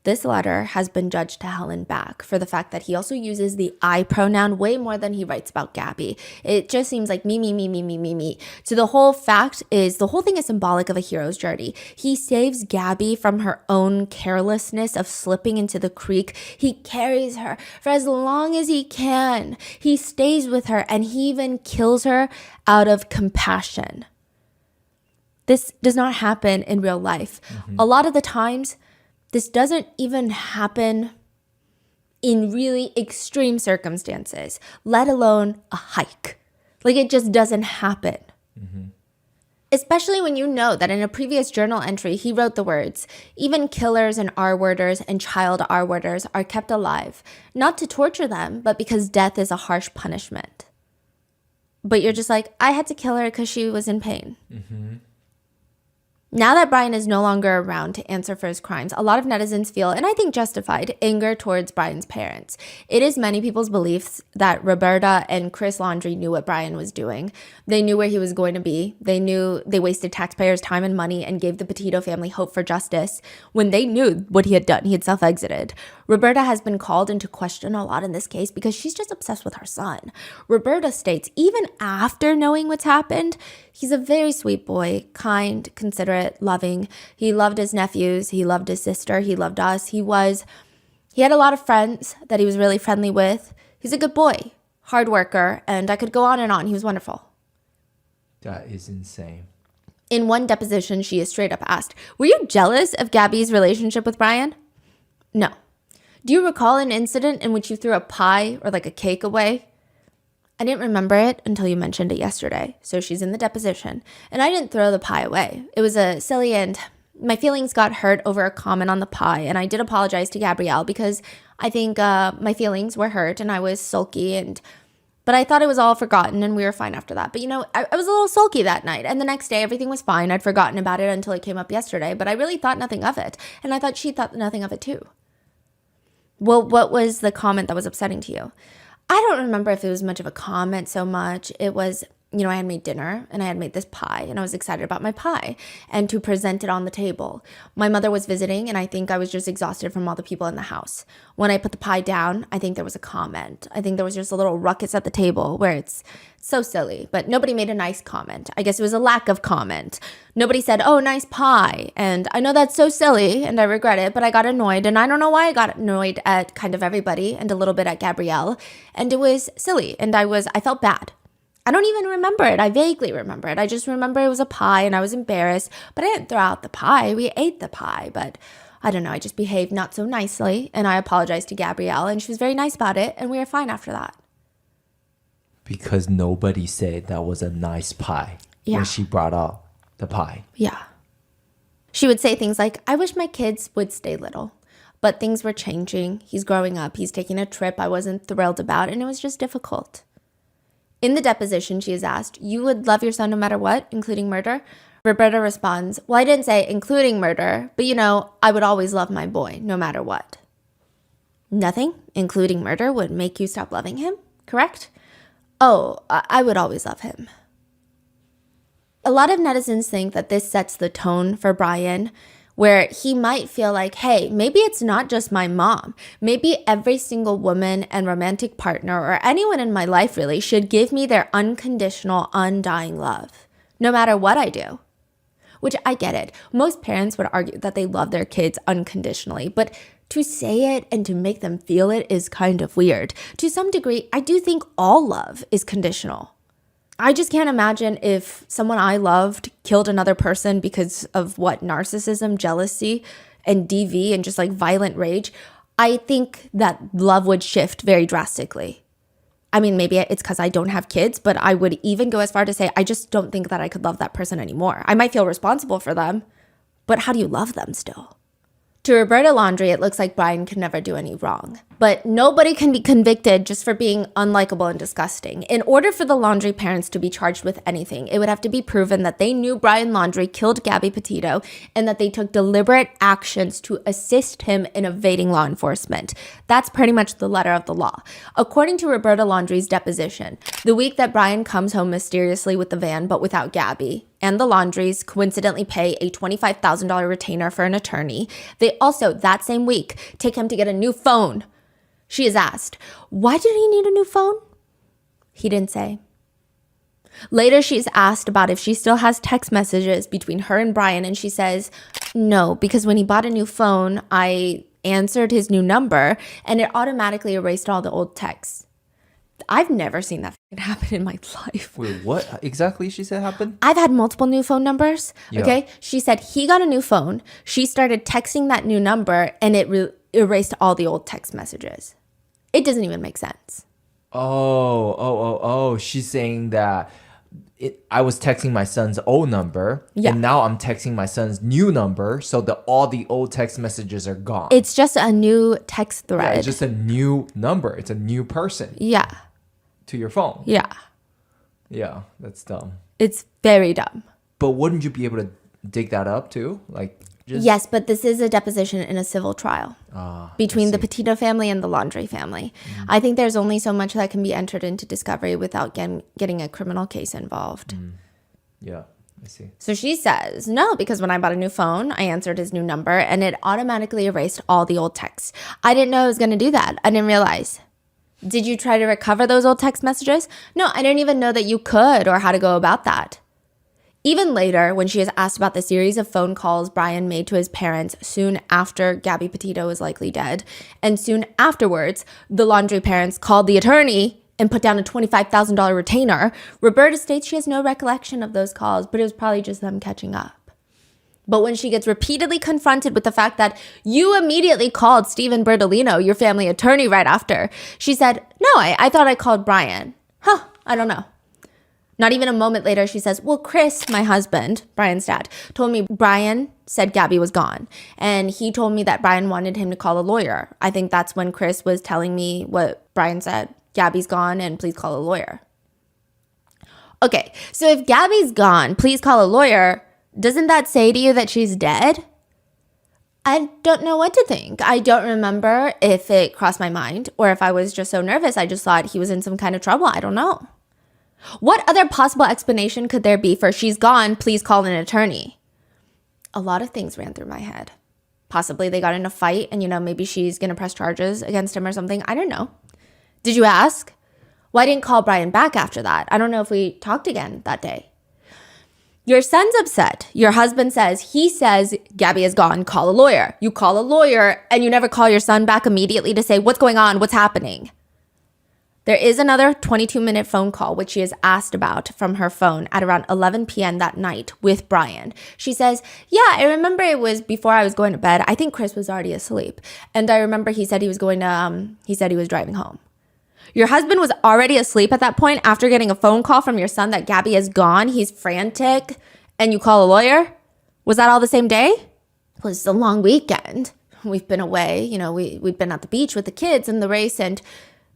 This letter has been judged to hell and back for the fact that he also uses the I pronoun way more than he writes about Gabby. It just seems like me. So the whole thing is symbolic of a hero's journey. He saves Gabby from her own carelessness of slipping into the creek. He carries her for as long as he can. He stays with her, and he even kills her out of compassion. This does not happen in real life. A lot of the times, this doesn't even happen in really extreme circumstances, let alone a hike. Like, it just doesn't happen. Especially when you know that in a previous journal entry, he wrote the words, even killers and R-worders and child R-worders are kept alive, not to torture them, but because death is a harsh punishment. But you're just like, I had to kill her because she was in pain. Now that Brian is no longer around to answer for his crimes, a lot of netizens feel, and I think justified, anger towards Brian's parents. It is many people's beliefs that Roberta and Chris Laundrie knew what Brian was doing. They knew where he was going to be. They knew they wasted taxpayers' time and money and gave the Petito family hope for justice when they knew what he had done. He had self-exited. Roberta has been called into question a lot in this case because she's just obsessed with her son. Roberta states, even after knowing what's happened, he's a very sweet boy, kind, considerate, loving. He loved his nephews. He loved his sister. He loved us. He had a lot of friends that he was really friendly with. He's a good boy, hard worker, and I could go on and on. He was wonderful. That is insane. In one deposition, she is straight up asked, were you jealous of Gabby's relationship with Brian? No. Do you recall an incident in which you threw a pie or like a cake away? I didn't remember it until you mentioned it yesterday. So she's in the deposition, and I didn't throw the pie away. It was a silly, and my feelings got hurt over a comment on the pie, and I did apologize to Gabrielle because I think my feelings were hurt and I was sulky, but I thought it was all forgotten and we were fine after that. But I was a little sulky that night, and the next day everything was fine. I'd forgotten about it until it came up yesterday, but I really thought nothing of it, and I thought she thought nothing of it too. Well, what was the comment that was upsetting to you? I don't remember if it was much of a comment so much. It was, I had made dinner and I had made this pie and I was excited about my pie and to present it on the table. My mother was visiting and I think I was just exhausted from all the people in the house. When I put the pie down, I think there was a comment. I think there was just a little ruckus at the table where it's so silly, but nobody made a nice comment. I guess it was a lack of comment. Nobody said, oh, nice pie. And I know that's so silly and I regret it, but I got annoyed, and I don't know why I got annoyed at kind of everybody and a little bit at Gabrielle, and it was silly and I felt bad. I don't even remember it. I vaguely remember it. I just remember it was a pie and I was embarrassed, but I didn't throw out the pie. We ate the pie, but I don't know. I just behaved not so nicely, and I apologized to Gabrielle, and she was very nice about it, and we were fine after that. Because nobody said that was a nice pie when she brought out the pie. Yeah. She would say things like, I wish my kids would stay little, but things were changing. He's growing up. He's taking a trip I wasn't thrilled about, and it was just difficult. In the deposition, she is asked, you would love your son no matter what, including murder? Roberta responds, well, I didn't say including murder, but I would always love my boy, no matter what. Nothing, including murder, would make you stop loving him, correct? Oh, I would always love him. A lot of netizens think that this sets the tone for Brian, where he might feel like, hey, maybe it's not just my mom. Maybe every single woman and romantic partner or anyone in my life really should give me their unconditional, undying love, no matter what I do. Which I get it. Most parents would argue that they love their kids unconditionally, but to say it and to make them feel it is kind of weird. To some degree, I do think all love is conditional. I just can't imagine if someone I loved killed another person because of narcissism, jealousy, and DV and just like violent rage. I think that love would shift very drastically. I mean, maybe it's because I don't have kids, but I would even go as far to say, I just don't think that I could love that person anymore. I might feel responsible for them, but how do you love them still? To Roberta Laundrie, it looks like Brian can never do any wrong. But nobody can be convicted just for being unlikable and disgusting. In order for the Laundrie parents to be charged with anything, it would have to be proven that they knew Brian Laundrie killed Gabby Petito and that they took deliberate actions to assist him in evading law enforcement. That's pretty much the letter of the law. According to Roberta Laundrie's deposition, the week that Brian comes home mysteriously with the van but without Gabby, and the Laundries coincidentally pay a $25,000 retainer for an attorney, they also, that same week, take him to get a new phone. She is asked, why did he need a new phone? He didn't say. Later, she's asked about if she still has text messages between her and Brian, and she says, no, because when he bought a new phone, I answered his new number, and it automatically erased all the old texts. I've never seen that happen in my life. Wait, what exactly she said happened? I've had multiple new phone numbers, Yeah. okay? She said he got a new phone. She started texting that new number, and it erased all the old text messages. It doesn't even make sense. Oh. She's saying that I was texting my son's old number, Yeah. and now I'm texting my son's new number, so all the old text messages are gone. It's just a new text thread. Yeah, it's just a new number. It's a new person Yeah. to your phone. Yeah. Yeah, that's dumb. It's very dumb. But wouldn't you be able to dig that up too? Yes, but this is a deposition in a civil trial between the Petito family and the Laundrie family. I think there's only so much that can be entered into discovery without getting a criminal case involved. Yeah, I see. So she says, no, because when I bought a new phone, I answered his new number and it automatically erased all the old texts. I didn't know it was going to do that. I didn't realize. Did you try to recover those old text messages? No, I didn't even know that you could or how to go about that. Even later, when she is asked about the series of phone calls Brian made to his parents soon after Gabby Petito was likely dead, and soon afterwards, the Laundrie parents called the attorney and put down a $25,000 retainer, Roberta states she has no recollection of those calls, but it was probably just them catching up. But when she gets repeatedly confronted with the fact that you immediately called Stephen Bertolino, your family attorney, right after, she said, no, I thought I called Brian. I don't know. Not even a moment later, she says, well, Chris, my husband, Brian's dad, told me Brian said Gabby was gone. And he told me that Brian wanted him to call a lawyer. I think that's when Chris was telling me what Brian said. Gabby's gone and please call a lawyer. Okay, so if Gabby's gone, please call a lawyer. Doesn't that say to you that she's dead? I don't know what to think. I don't remember if it crossed my mind or if I was just so nervous. I just thought he was in some kind of trouble. I don't know. What other possible explanation could there be for she's gone, please call an attorney? A lot of things ran through my head. Possibly they got in a fight and, maybe she's going to press charges against him or something. I don't know. Did you ask? Well, I didn't call Brian back after that. I don't know if we talked again that day. Your son's upset. Your husband he says Gabby is gone, call a lawyer. You call a lawyer and you never call your son back immediately to say, what's going on? What's happening? There is another 22-minute phone call, which she is asked about from her phone at around 11 p.m. that night with Brian. She says, yeah, I remember it was before I was going to bed. I think Chris was already asleep. And I remember he said he was driving home. Your husband was already asleep at that point after getting a phone call from your son that Gabby is gone. He's frantic. And you call a lawyer? Was that all the same day? It was a long weekend. We've been away. We'd been at the beach with the kids in the race and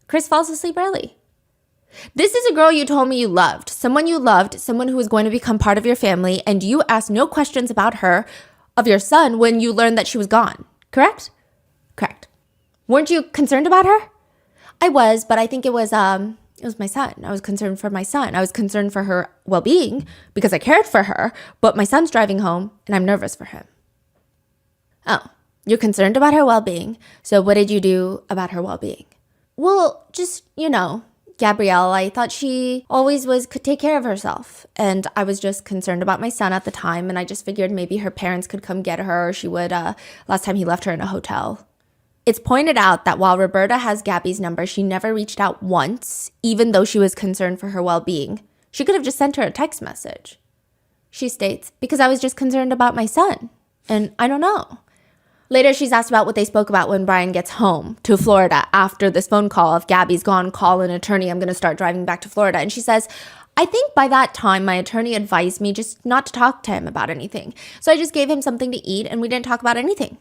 Chris falls asleep early. This is a girl you told me you loved, someone who was going to become part of your family, and you asked no questions about her, of your son, when you learned that she was gone. Correct? Correct. Weren't you concerned about her? I was, but I think it was my son. I was concerned for my son. I was concerned for her well-being because I cared for her, but my son's driving home and I'm nervous for him. Oh, you're concerned about her well-being. So what did you do about her well-being? Well, just, Gabrielle, I thought she always could take care of herself. And I was just concerned about my son at the time. And I just figured maybe her parents could come get her, or she would, last time he left her in a hotel. It's pointed out that while Roberta has Gabby's number, she never reached out once, even though she was concerned for her well-being. She could have just sent her a text message. She states, because I was just concerned about my son. And I don't know. Later, she's asked about what they spoke about when Brian gets home to Florida after this phone call of Gabby's gone, call an attorney, I'm going to start driving back to Florida. And she says, I think by that time, my attorney advised me just not to talk to him about anything. So I just gave him something to eat and we didn't talk about anything.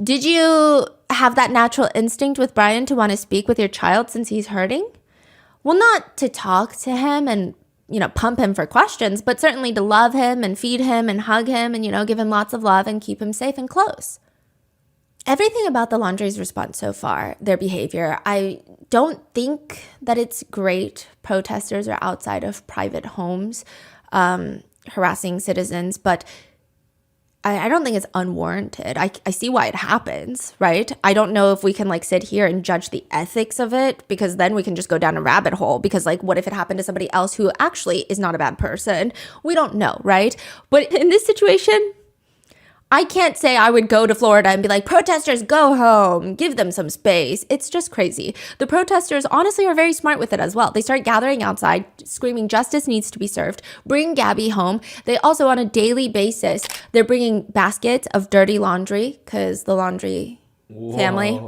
Did you have that natural instinct with Brian to want to speak with your child since he's hurting? Well, not to talk to him and pump him for questions, but certainly to love him and feed him and hug him and, give him lots of love and keep him safe and close. Everything about the Laundrie's response so far, their behavior, I don't think that it's great. Protesters are outside of private homes, harassing citizens, but I don't think it's unwarranted. I see why it happens, right? I don't know if we can sit here and judge the ethics of it, because then we can just go down a rabbit hole, because what if it happened to somebody else who actually is not a bad person? We don't know, right? But in this situation, I can't say I would go to Florida and be like, protesters, go home, give them some space. It's just crazy. The protesters honestly are very smart with it as well. They start gathering outside, screaming justice needs to be served, bring Gabby home. They also, on a daily basis, they're bringing baskets of dirty laundry, because the Laundrie family,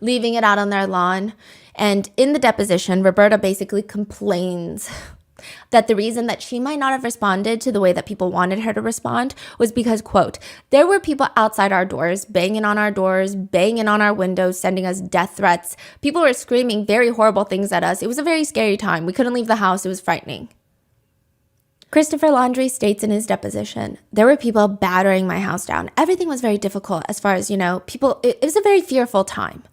leaving it out on their lawn. And in the deposition, Roberta basically complains that the reason that she might not have responded to the way that people wanted her to respond was because, quote, there were people outside our doors, banging on our windows, sending us death threats. People were screaming very horrible things at us. It was a very scary time. We couldn't leave the house. It was frightening. Christopher Laundrie states in his deposition, there were people battering my house down. Everything was very difficult as far as, people, it was a very fearful time.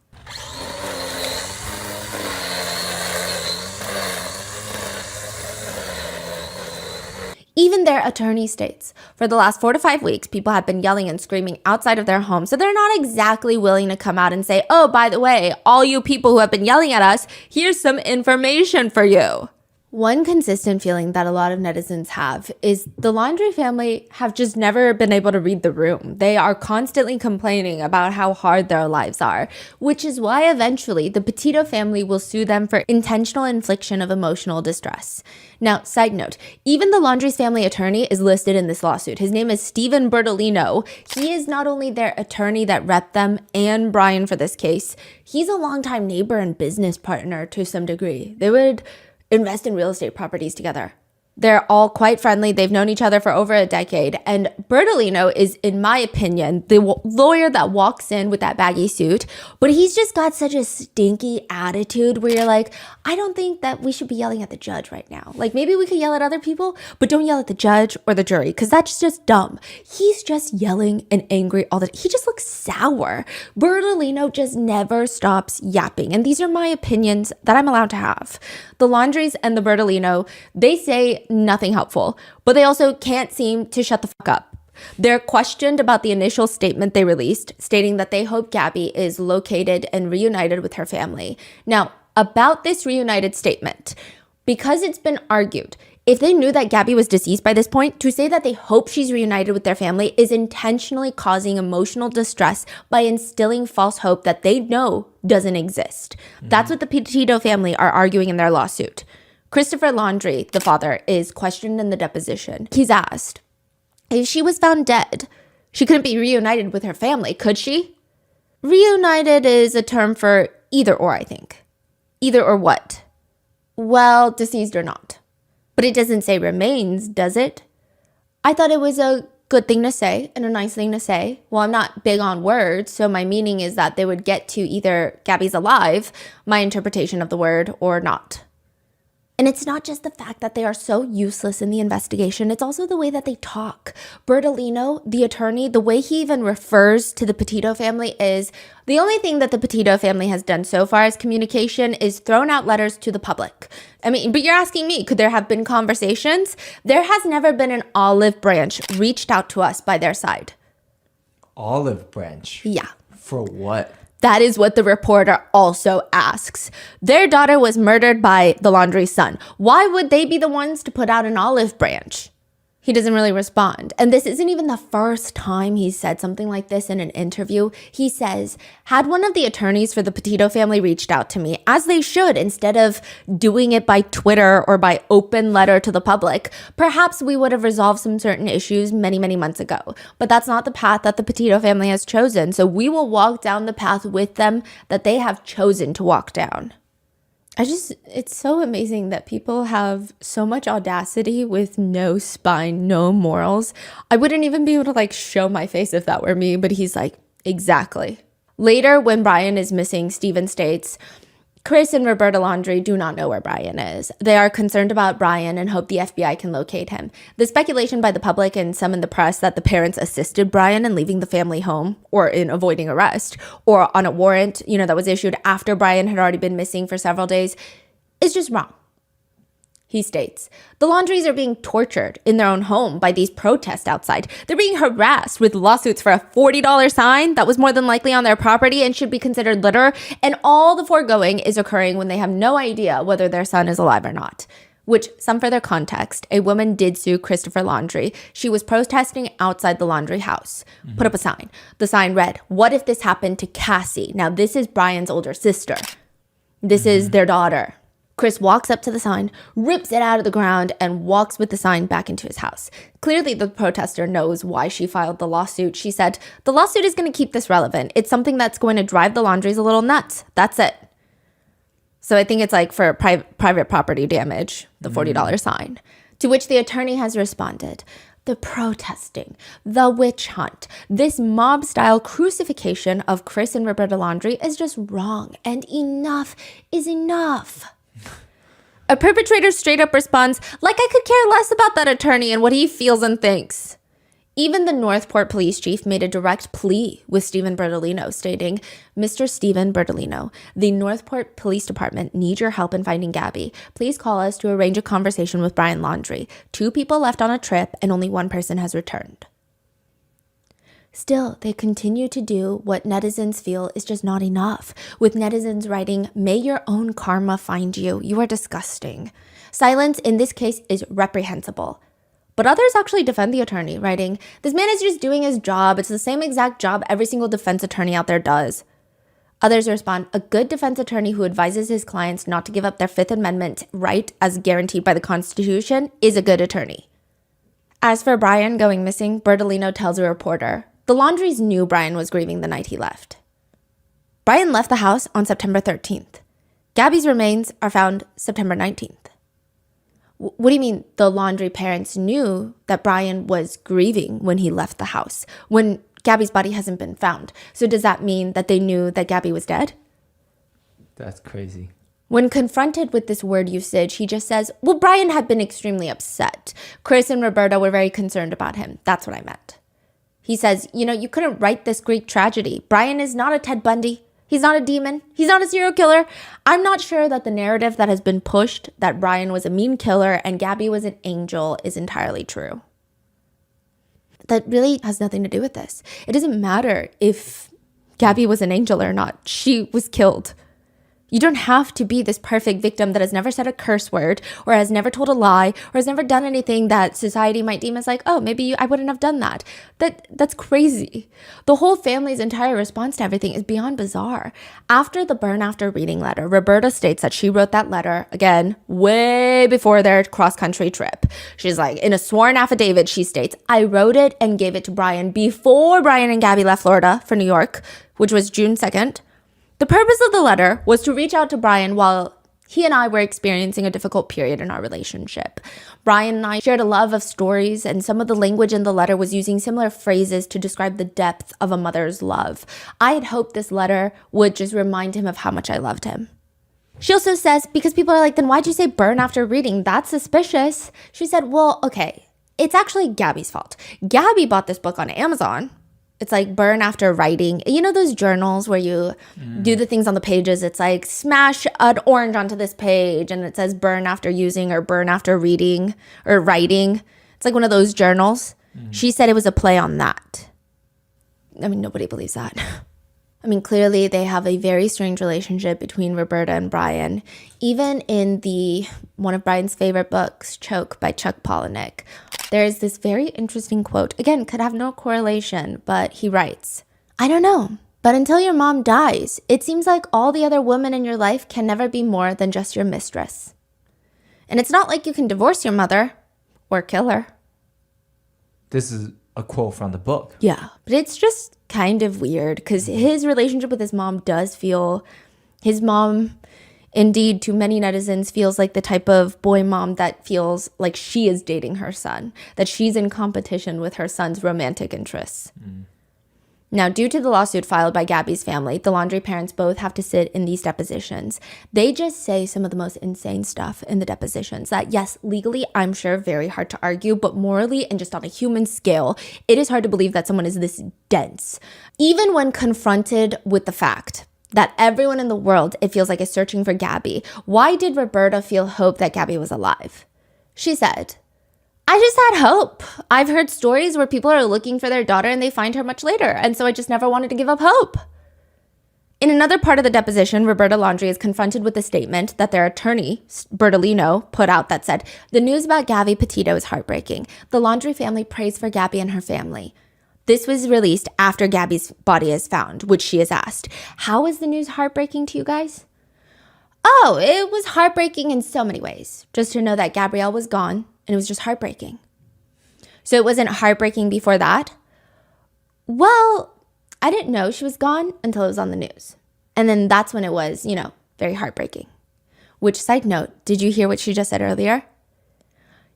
Even their attorney states, for the last 4 to 5 weeks, people have been yelling and screaming outside of their home. So they're not exactly willing to come out and say, oh, by the way, all you people who have been yelling at us, here's some information for you. One consistent feeling that a lot of netizens have is the Laundrie family have just never been able to read the room. They are constantly complaining about how hard their lives are, which is why eventually the Petito family will sue them for intentional infliction of emotional distress. Now, side note, even the Laundrie's family attorney is listed in this lawsuit. His name is Stephen Bertolino. He is not only their attorney that repped them and Brian for this case, he's a longtime neighbor and business partner to some degree. They would invest in real estate properties together. They're all quite friendly. They've known each other for over a decade. And Bertolino is, in my opinion, the lawyer that walks in with that baggy suit. But he's just got such a stinky attitude where you're like, I don't think that we should be yelling at the judge right now. Maybe we could yell at other people, but don't yell at the judge or the jury, because that's just dumb. He's just yelling and angry all the time. He just looks sour. Bertolino just never stops yapping. And these are my opinions that I'm allowed to have. The Laundries and the Bertolino, they say nothing helpful, but they also can't seem to shut the fuck up. They're questioned about the initial statement they released, stating that they hope Gabby is located and reunited with her family. Now, about this reunited statement, because it's been argued, if they knew that Gabby was deceased by this point, to say that they hope she's reunited with their family is intentionally causing emotional distress by instilling false hope that they know doesn't exist. That's what the Petito family are arguing in their lawsuit. Christopher Laundrie, the father, is questioned in the deposition. He's asked, if she was found dead, she couldn't be reunited with her family, could she? Reunited is a term for either or, I think. Either or what? Well, deceased or not. But it doesn't say remains, does it? I thought it was a good thing to say and a nice thing to say. Well, I'm not big on words, so my meaning is that they would get to either Gabby's alive, my interpretation of the word, or not. And it's not just the fact that they are so useless in the investigation, it's also the way that they talk. Bertolino, the attorney, the way he even refers to the Petito family is the only thing that the Petito family has done so far as communication is thrown out letters to the public. I mean, but you're asking me, could there have been conversations? There has never been an olive branch reached out to us by their side. Olive branch? Yeah. For what? That is what the reporter also asks. Their daughter was murdered by the Laundrie's son. Why would they be the ones to put out an olive branch? He doesn't really respond. And this isn't even the first time he's said something like this in an interview. He says, had one of the attorneys for the Petito family reached out to me, as they should, instead of doing it by Twitter or by open letter to the public, perhaps we would have resolved some certain issues many, many months ago. But that's not the path that the Petito family has chosen. So we will walk down the path with them that they have chosen to walk down. It's so amazing that people have so much audacity with no spine, no morals. I wouldn't even be able to show my face if that were me, but he's like, exactly. Later, when Brian is missing, Stephen states, Chris and Roberta Laundrie do not know where Brian is. They are concerned about Brian and hope the FBI can locate him. The speculation by the public and some in the press that the parents assisted Brian in leaving the family home or in avoiding arrest or on a warrant, that was issued after Brian had already been missing for several days is just wrong. He states, the Laundries are being tortured in their own home by these protests outside. They're being harassed with lawsuits for a $40 sign that was more than likely on their property and should be considered litter. And all the foregoing is occurring when they have no idea whether their son is alive or not. Which, some further context, a woman did sue Christopher Laundrie. She was protesting outside the Laundrie house. Put up a sign. The sign read, what if this happened to Cassie? Now, this is Brian's older sister. This is their daughter. Chris walks up to the sign, rips it out of the ground, and walks with the sign back into his house. Clearly, the protester knows why she filed the lawsuit. She said, the lawsuit is going to keep this relevant. It's something that's going to drive the Laundries a little nuts. That's it. So I think it's for private property damage, the $40 sign. To which the attorney has responded, the protesting, the witch hunt, this mob-style crucifixion of Chris and Roberta Laundrie is just wrong, and enough is enough. A perpetrator straight up responds, like I could care less about that attorney and what he feels and thinks. Even the Northport police chief made a direct plea with Stephen Bertolino, stating, Mr. Stephen Bertolino, the Northport Police Department need your help in finding Gabby. Please call us to arrange a conversation with Brian Laundrie. 2 people left on a trip and only 1 person has returned. Still, they continue to do what netizens feel is just not enough, with netizens writing, may your own karma find you. You are disgusting. Silence in this case is reprehensible. But others actually defend the attorney, writing, this man is just doing his job. It's the same exact job every single defense attorney out there does. Others respond, a good defense attorney who advises his clients not to give up their Fifth Amendment right as guaranteed by the Constitution is a good attorney. As for Brian going missing, Bertolino tells a reporter, the Laundries knew Brian was grieving the night he left. Brian left the house on September 13th. Gabby's remains are found September 19th. What do you mean the Laundrie parents knew that Brian was grieving when he left the house, when Gabby's body hasn't been found? So does that mean that they knew that Gabby was dead? That's crazy. When confronted with this word usage, he just says, well, Brian had been extremely upset. Chris and Roberta were very concerned about him. That's what I meant. He says, you couldn't write this Greek tragedy. Brian is not a Ted Bundy. He's not a demon. He's not a serial killer. I'm not sure that the narrative that has been pushed that Brian was a mean killer and Gabby was an angel is entirely true. That really has nothing to do with this. It doesn't matter if Gabby was an angel or not. She was killed. You don't have to be this perfect victim that has never said a curse word or has never told a lie or has never done anything that society might deem as oh, maybe I wouldn't have done that. That's crazy. The whole family's entire response to everything is beyond bizarre. After the burn after reading letter, Roberta states that she wrote that letter, again, way before their cross-country trip. She's in a sworn affidavit, she states, I wrote it and gave it to Brian before Brian and Gabby left Florida for New York, which was June 2nd. The purpose of the letter was to reach out to Brian while He and I were experiencing a difficult period in our relationship. Brian and I shared a love of stories, and some of the language in the letter was using similar phrases to describe the depth of a mother's love. I had hoped this letter would just remind him of how much I loved him. She also says, because people are like, then why'd you say burn after reading? That's suspicious. She said, well, okay, it's actually Gabby's fault. Gabby bought this book on Amazon. It's like burn after writing. You know those journals where you do the things on the pages? It's like smash an orange onto this page and it says burn after using or burn after reading or writing. It's like one of those journals. She said it was a play on that. I mean, nobody believes that. I mean, clearly they have a very strange relationship between Roberta and Brian. Even in one of Brian's favorite books, Choke by Chuck Palahniuk, there is this very interesting quote. Again, could have no correlation, but he writes, I don't know, but until your mom dies, it seems like all the other women in your life can never be more than just your mistress. And it's not like you can divorce your mother or kill her. This is a quote from the book. Yeah, but it's just kind of weird because his relationship with his mom does feel, his mom, indeed, to many netizens, feels like the type of boy mom that feels like she is dating her son, that she's in competition with her son's romantic interests. Now, due to the lawsuit filed by Gabby's family, the Laundrie parents both have to sit in these depositions. They just say some of the most insane stuff in the depositions that, yes, legally, I'm sure very hard to argue, but morally and just on a human scale, it is hard to believe that someone is this dense. Even when confronted with the fact that everyone in the world, it feels like, is searching for Gabby, why did Roberta feel hope that Gabby was alive? She said, I just had hope. I've heard stories where people are looking for their daughter and they find her much later. And so I just never wanted to give up hope. In another part of the deposition, Roberta Laundrie is confronted with a statement that their attorney, Bertolino, put out that said, the news about Gabby Petito is heartbreaking. The Laundrie family prays for Gabby and her family. This was released after Gabby's body is found, which she is asked, how is the news heartbreaking to you guys? Oh, it was heartbreaking in so many ways. Just to know that Gabrielle was gone. And it was just heartbreaking. So it wasn't heartbreaking before that? Well, I didn't know she was gone until it was on the news. And then that's when it was, very heartbreaking. Which, side note, did you hear what she just said earlier?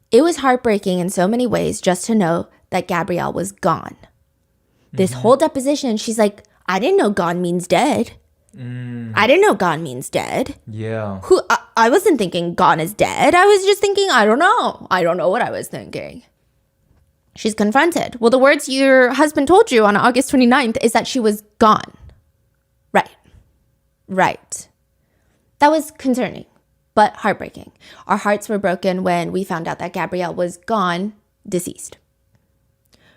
It was heartbreaking in so many ways just to know that Gabrielle was gone. This whole deposition, she's like, I didn't know gone means dead. I didn't know gone means dead. Yeah. I wasn't thinking gone is dead. I was just thinking, I don't know. I don't know what I was thinking. She's confronted. Well, the words your husband told you on August 29th is that she was gone. Right. That was concerning, but heartbreaking. Our hearts were broken when we found out that Gabrielle was gone, deceased.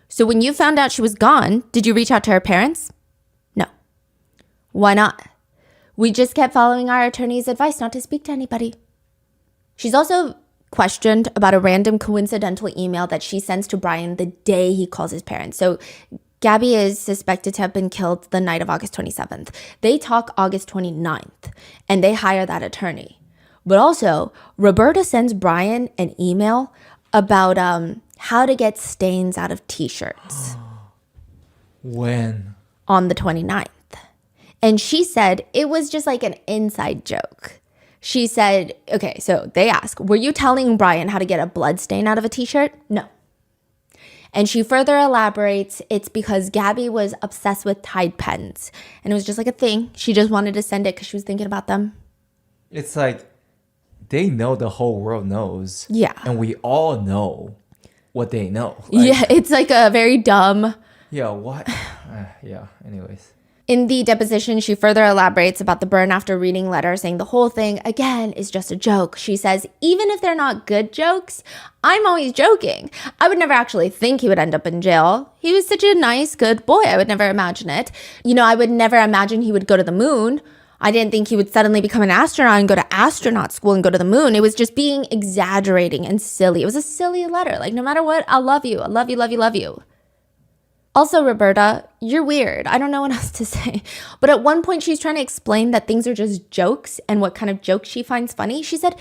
So when you found out she was gone, did you reach out to her parents? No. Why not? We just kept following our attorney's advice not to speak to anybody. She's also questioned about a random coincidental email that she sends to Brian the day he calls his parents. So Gabby is suspected to have been killed the night of August 27th. They talk August 29th, and they hire that attorney. But also, Roberta sends Brian an email about how to get stains out of T-shirts. When? On the 29th. And she said it was just like an inside joke. She said, okay, so they ask, were you telling Brian how to get a blood stain out of a T-shirt? No. And she further elaborates, it's because Gabby was obsessed with Tide pens. And it was just like a thing. She just wanted to send it because she was thinking about them. It's like they know the whole world knows. Yeah. And we all know what they know. Yeah, it's like a very dumb. Yeah, what? Yeah, anyways. In the deposition, she further elaborates about the burn after reading letter, saying the whole thing, again, is just a joke. She says, even if they're not good jokes, I'm always joking. I would never actually think he would end up in jail. He was such a nice, good boy. I would never imagine it. I would never imagine he would go to the moon. I didn't think he would suddenly become an astronaut and go to astronaut school and go to the moon. It was just being exaggerating and silly. It was a silly letter. Like, no matter what, I love you. I love you, love you, love you. Also, Roberta, you're weird. I don't know what else to say. But at one point, she's trying to explain that things are just jokes and what kind of jokes she finds funny. She said,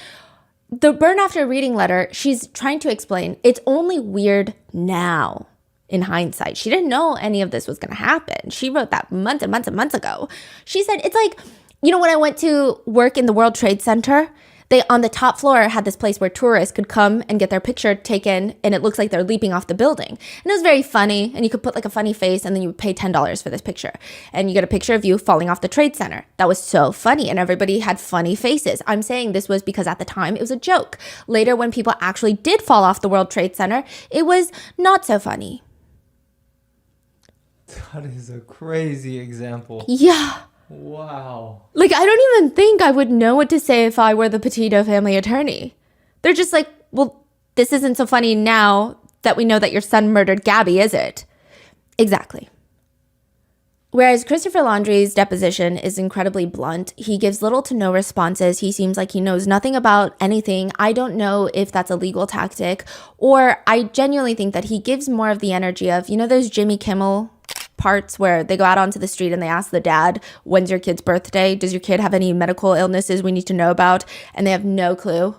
the burn after reading letter, she's trying to explain, it's only weird now in hindsight. She didn't know any of this was going to happen. She wrote that months and months and months ago. She said, it's like You know, when I went to work in the World Trade Center, they on the top floor had this place where tourists could come and get their picture taken, and it looks like they're leaping off the building. And it was very funny, and you could put like a funny face, and then you would pay $10 for this picture. And you get a picture of you falling off the Trade Center. That was so funny, and everybody had funny faces. I'm saying this was because at the time it was a joke. Later, when people actually did fall off the World Trade Center, it was not so funny. That is a crazy example. Yeah. Wow. Like, I don't even think I would know what to say if I were the Petito family attorney. They're just like, well, this isn't so funny now that we know that your son murdered Gabby, is it? Exactly. Whereas Christopher Laundrie's deposition is incredibly blunt. He gives little to no responses. He seems like he knows nothing about anything. I don't know if that's a legal tactic, or I genuinely think that he gives more of the energy of, you know, those Jimmy Kimmel parts where they go out onto the street and they ask the dad, when's your kid's birthday? Does your kid have any medical illnesses we need to know about? And they have no clue.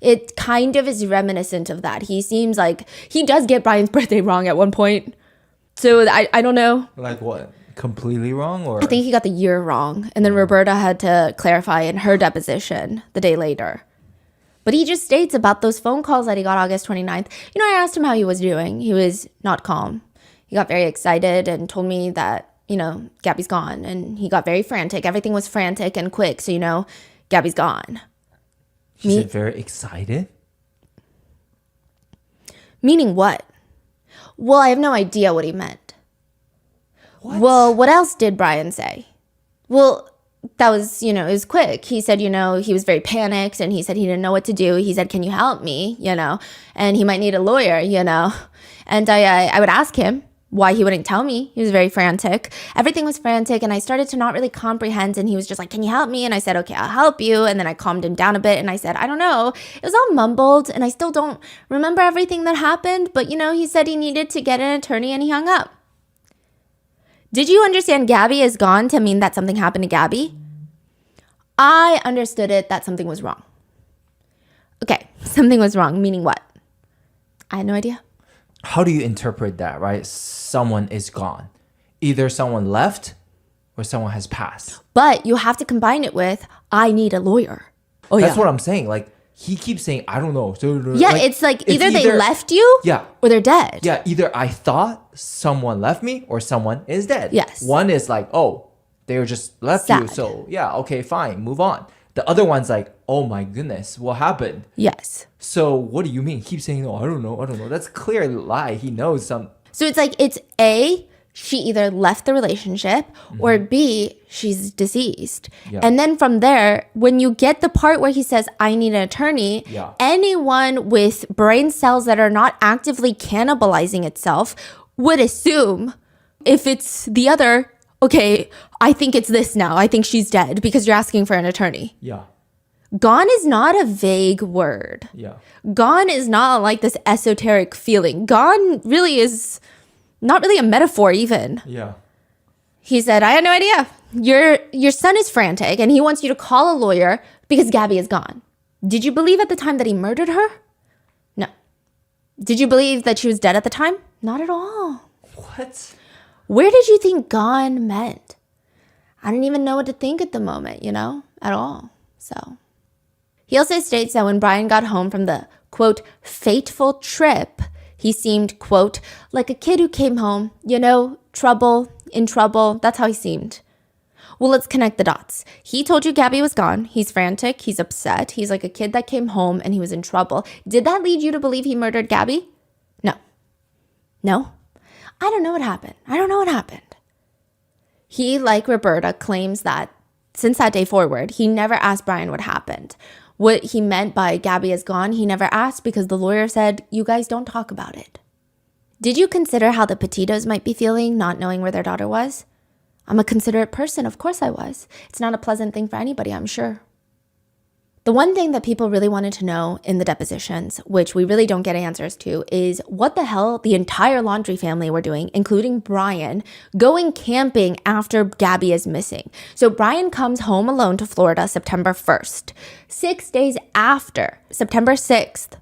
It kind of is reminiscent of that. He seems like he does get Brian's birthday wrong at one point. So I don't know. Like what? Completely wrong? Or I think he got the year wrong. And then Roberta had to clarify in her deposition the day later. But he just states about those phone calls that he got August 29th. You know, I asked him how he was doing. He was not calm. He got very excited and told me that, you know, Gabby's gone. And he got very frantic. Everything was frantic and quick. So, you know, Gabby's gone. He said very excited? Meaning what? Well, I have no idea what he meant. What? Well, what else did Brian say? Well, that was, you know, it was quick. He said, you know, he was very panicked and he said he didn't know what to do. He said, can you help me? You know, and he might need a lawyer, you know. And I would ask him why he wouldn't tell me. He was very frantic. Everything was frantic, and I started to not really comprehend, and he was just like, can you help me? And I said, okay, I'll help you. And then I calmed him down a bit, and I said, I don't know. It was all mumbled, and I still don't remember everything that happened, but, you know, he said he needed to get an attorney, and he hung up. Did you understand Gabby is gone to mean that something happened to Gabby? I understood it that something was wrong. Okay, something was wrong, meaning what? I had no idea. How do you interpret that, right? Someone is gone. Either someone left or someone has passed. But you have to combine it with, I need a lawyer. Oh, That's what I'm saying. Like, he keeps saying, I don't know. Yeah, like, it's like either they left you or they're dead. Yeah, either I thought someone left me or someone is dead. Yes. One is like, oh, they were just left you. So, yeah, okay, fine, move on. The other one's like, oh my goodness, what happened? Yes. So what do you mean? Keep saying, no, I don't know. That's a clear lie. He knows some. So it's like, it's A, she either left the relationship, or B, she's deceased. Yeah. And then from there, when you get the part where he says, I need an attorney, anyone with brain cells that are not actively cannibalizing itself would assume if it's the other, okay, I think it's this now. I think she's dead because you're asking for an attorney. Yeah. Gone is not a vague word. Yeah. Gone is not like this esoteric feeling. Gone really is not really a metaphor even. Yeah. He said, I had no idea. Your son is frantic and he wants you to call a lawyer because Gabby is gone. Did you believe at the time that he murdered her? No. Did you believe that she was dead at the time? Not at all. What? Where did you think gone meant? I didn't even know what to think at the moment, you know, at all. So he also states that when Brian got home from the, quote, fateful trip, he seemed, quote, like a kid who came home, you know, in trouble. That's how he seemed. Well, let's connect the dots. He told you Gabby was gone. He's frantic. He's upset. He's like a kid that came home and he was in trouble. Did that lead you to believe he murdered Gabby? No. No? I don't know what happened. He, like Roberta, claims that since that day forward, he never asked Brian what happened. What he meant by Gabby is gone, he never asked because the lawyer said, you guys don't talk about it. Did you consider how the Petitos might be feeling not knowing where their daughter was? I'm a considerate person, of course I was. It's not a pleasant thing for anybody, I'm sure. The one thing that people really wanted to know in the depositions, which we really don't get answers to, is what the hell the entire Laundrie family were doing, including Brian, going camping after Gabby is missing. So Brian comes home alone to Florida September 1st. 6 days after, September 6th,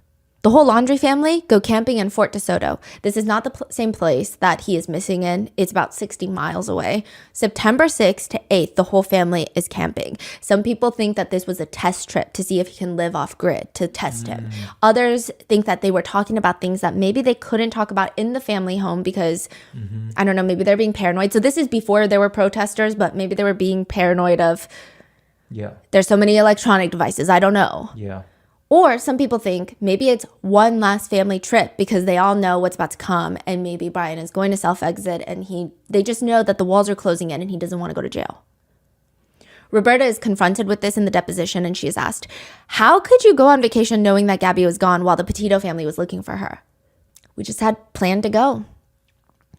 The whole Laundrie family go camping in Fort DeSoto. This is not the same place that he is missing in. It's about 60 miles away. September 6th to 8th, the whole family is camping. Some people think that this was a test trip to see if he can live off grid, to test him. Others think that they were talking about things that maybe they couldn't talk about in the family home because, I don't know, maybe they're being paranoid. So this is before there were protesters, but maybe they were being paranoid of, there's so many electronic devices. I don't know. Yeah. Or some people think maybe it's one last family trip because they all know what's about to come, and maybe Brian is going to self-exit and they just know that the walls are closing in and he doesn't want to go to jail. Roberta is confronted with this in the deposition, and she is asked, how could you go on vacation knowing that Gabby was gone while the Petito family was looking for her? We just had planned to go.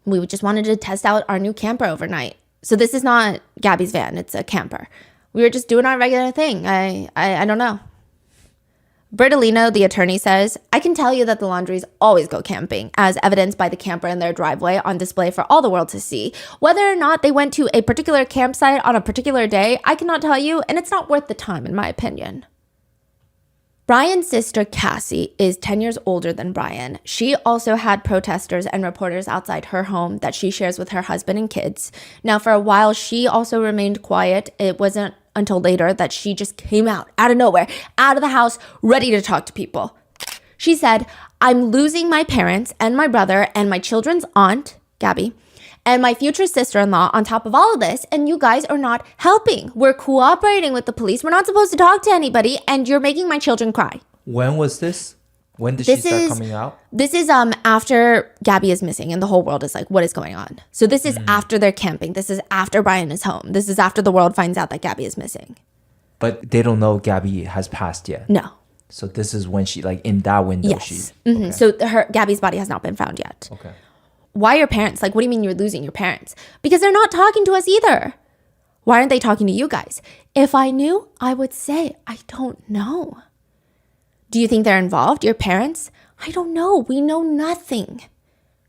We just wanted to test out our new camper overnight. So this is not Gabby's van, it's a camper. We were just doing our regular thing. I don't know. Bertolino, the attorney, says, I can tell you that the Laundries always go camping, as evidenced by the camper in their driveway on display for all the world to see. Whether or not they went to a particular campsite on a particular day, I cannot tell you, and it's not worth the time, in my opinion. Brian's sister, Cassie, is 10 years older than Brian. She also had protesters and reporters outside her home that she shares with her husband and kids. Now, for a while, she also remained quiet. It wasn't until later that she just came out of nowhere, out of the house, ready to talk to people. She said, I'm losing my parents and my brother and my children's aunt, Gabby, and my future sister-in-law on top of all of this, and you guys are not helping. We're cooperating with the police. We're not supposed to talk to anybody, and you're making my children cry. When was this? When did she start coming out? This is after Gabby is missing and the whole world is like, what is going on? So this is after they're camping. This is after Brian is home. This is after the world finds out that Gabby is missing. But they don't know Gabby has passed yet. No. So this is when she, like, in that window, yes. Okay. So Gabby's body has not been found yet. Okay. Why your parents? Like, what do you mean you're losing your parents? Because they're not talking to us either. Why aren't they talking to you guys? If I knew, I would say, I don't know. Do you think they're involved? Your parents? I don't know. We know nothing.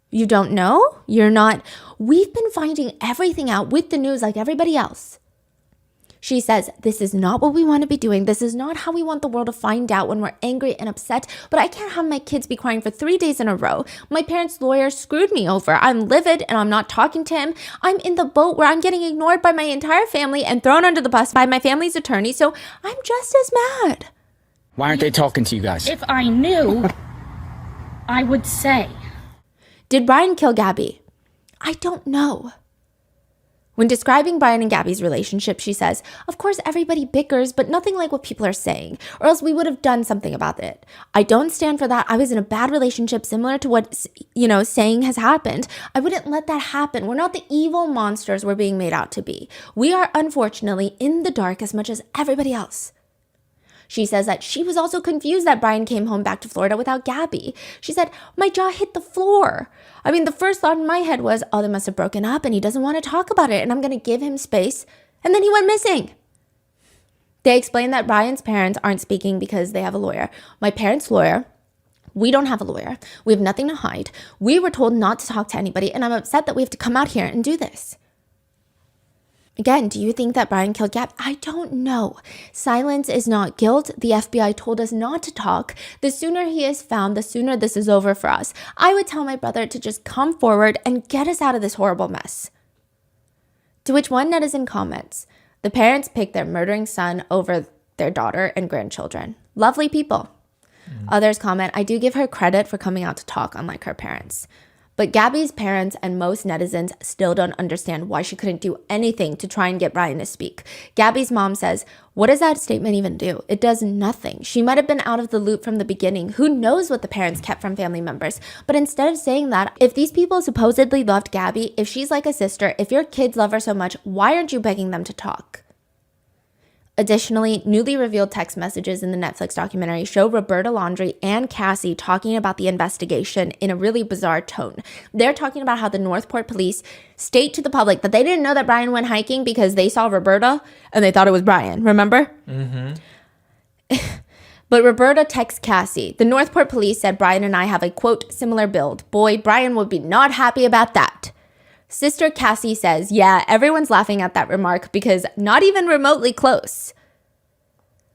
You don't know? You're not. We've been finding everything out with the news like everybody else. She says, this is not what we want to be doing. This is not how we want the world to find out when we're angry and upset. But I can't have my kids be crying for 3 days in a row. My parents' lawyer screwed me over. I'm livid and I'm not talking to him. I'm in the boat where I'm getting ignored by my entire family and thrown under the bus by my family's attorney. So I'm just as mad. Why aren't they talking to you guys? If I knew, I would say. Did Brian kill Gabby? I don't know. When describing Brian and Gabby's relationship, she says, of course, everybody bickers, but nothing like what people are saying, or else we would have done something about it. I don't stand for that. I was in a bad relationship similar to what, saying has happened. I wouldn't let that happen. We're not the evil monsters we're being made out to be. We are unfortunately in the dark as much as everybody else. She says that she was also confused that Brian came home back to Florida without Gabby. She said, my jaw hit the floor. I mean, the first thought in my head was, oh, they must have broken up and he doesn't want to talk about it and I'm going to give him space. And then he went missing. They explained that Brian's parents aren't speaking because they have a lawyer. My parents' lawyer, we don't have a lawyer. We have nothing to hide. We were told not to talk to anybody and I'm upset that we have to come out here and do this. Again, do you think that Brian killed Gab? I don't know. Silence is not guilt. The FBI told us not to talk. The sooner he is found, the sooner this is over for us. I would tell my brother to just come forward and get us out of this horrible mess. To which one netizen comments, the parents picked their murdering son over their daughter and grandchildren. Lovely people. Others comment, I do give her credit for coming out to talk, unlike her parents. But Gabby's parents and most netizens still don't understand why she couldn't do anything to try and get Brian to speak. Gabby's mom says, what does that statement even do? It does nothing. She might have been out of the loop from the beginning. Who knows what the parents kept from family members? But instead of saying that, if these people supposedly loved Gabby, if she's like a sister, if your kids love her so much, why aren't you begging them to talk? Additionally, newly revealed text messages in the Netflix documentary show Roberta Laundrie and Cassie talking about the investigation in a really bizarre tone. They're talking about how the Northport police state to the public that they didn't know that Brian went hiking because they saw Roberta and they thought it was Brian. Remember? Mm-hmm. But Roberta texts Cassie. The Northport police said Brian and I have a, quote, similar build. Boy, Brian would be not happy about that. Sister Cassie says, yeah, everyone's laughing at that remark because not even remotely close.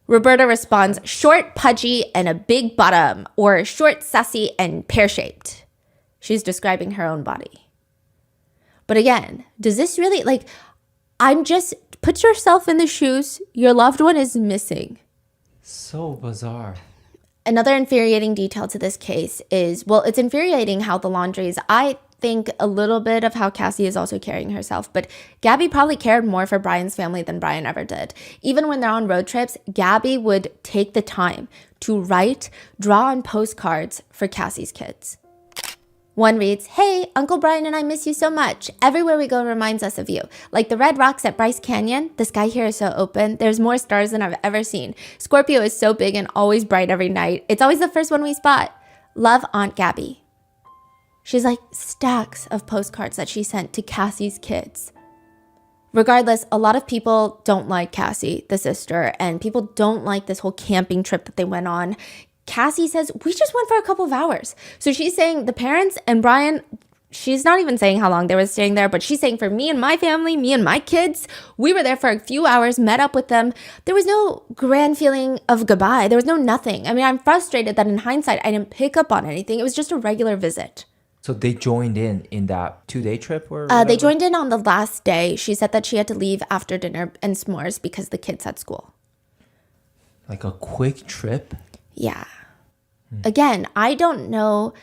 Roberta responds, short, pudgy, and a big bottom, or short, sassy, and pear-shaped. She's describing her own body. But again, does this really, put yourself in the shoes. Your loved one is missing. So bizarre. Another infuriating detail to this case is, well, it's infuriating how the Laundries, I think a little bit of how Cassie is also carrying herself, but Gabby probably cared more for Brian's family than Brian ever did. Even when they're on road trips, Gabby would take the time to write, draw on postcards for Cassie's kids. One reads, hey, Uncle Brian and I miss you so much. Everywhere we go reminds us of you. Like the red rocks at Bryce Canyon, the sky here is so open. There's more stars than I've ever seen. Scorpio is so big and always bright every night. It's always the first one we spot. Love, Aunt Gabby. She's like stacks of postcards that she sent to Cassie's kids. Regardless, a lot of people don't like Cassie, the sister, and people don't like this whole camping trip that they went on. Cassie says, we just went for a couple of hours. So she's saying the parents and Brian, she's not even saying how long they were staying there, but she's saying for me and my family, me and my kids, we were there for a few hours, met up with them. There was no grand feeling of goodbye. There was no nothing. I mean, I'm frustrated that in hindsight, I didn't pick up on anything. It was just a regular visit. So they joined in that 2-day trip? Or they joined in on the last day. She said that she had to leave after dinner and s'mores because the kids had school. Like a quick trip? Yeah. Again, I don't know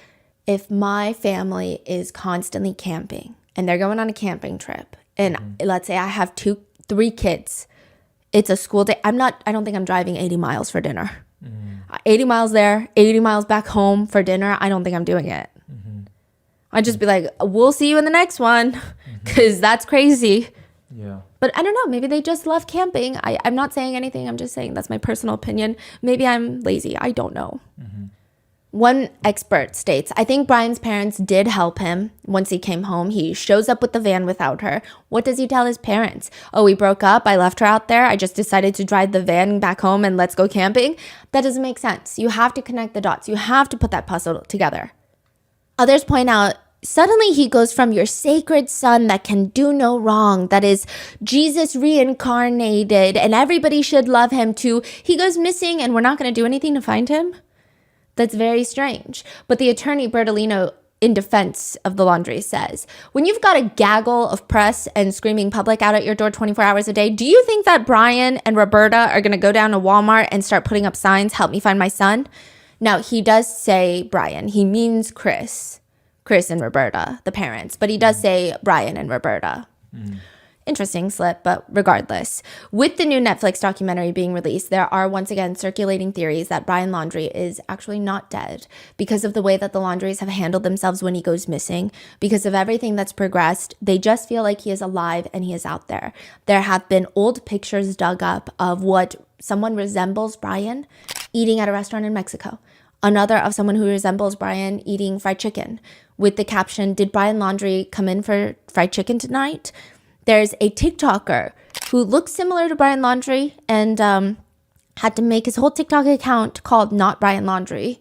if my family is constantly camping and they're going on a camping trip. And let's say I have 3 kids. It's a school day. I don't think I'm driving 80 miles for dinner. 80 miles there, 80 miles back home for dinner. I don't think I'm doing it. I'd just be like, we'll see you in the next one because that's crazy. Yeah. But I don't know. Maybe they just love camping. I'm not saying anything. I'm just saying that's my personal opinion. Maybe I'm lazy. I don't know. One expert states, I think Brian's parents did help him once he came home. He shows up with the van without her. What does he tell his parents? Oh, we broke up. I left her out there. I just decided to drive the van back home and let's go camping. That doesn't make sense. You have to connect the dots. You have to put that puzzle together. Others point out, suddenly he goes from your sacred son that can do no wrong, that is Jesus reincarnated and everybody should love him, to he goes missing and we're not going to do anything to find him. That's very strange. But the attorney Bertolino, in defense of the Laundrie, says, when you've got a gaggle of press and screaming public out at your door 24 hours a day, do you think that Brian and Roberta are going to go down to Walmart and start putting up signs, help me find my son? Now, he does say Brian. He means Chris and Roberta, the parents. But he does say Brian and Roberta. Interesting slip, but regardless. With the new Netflix documentary being released, there are once again circulating theories that Brian Laundrie is actually not dead because of the way that the Laundries have handled themselves when he goes missing. Because of everything that's progressed, they just feel like he is alive and he is out there. There have been old pictures dug up of what someone resembles Brian eating at a restaurant in Mexico. Another of someone who resembles Brian eating fried chicken with the caption, did Brian Laundrie come in for fried chicken tonight? There's a TikToker who looks similar to Brian Laundrie and had to make his whole TikTok account called Not Brian Laundrie.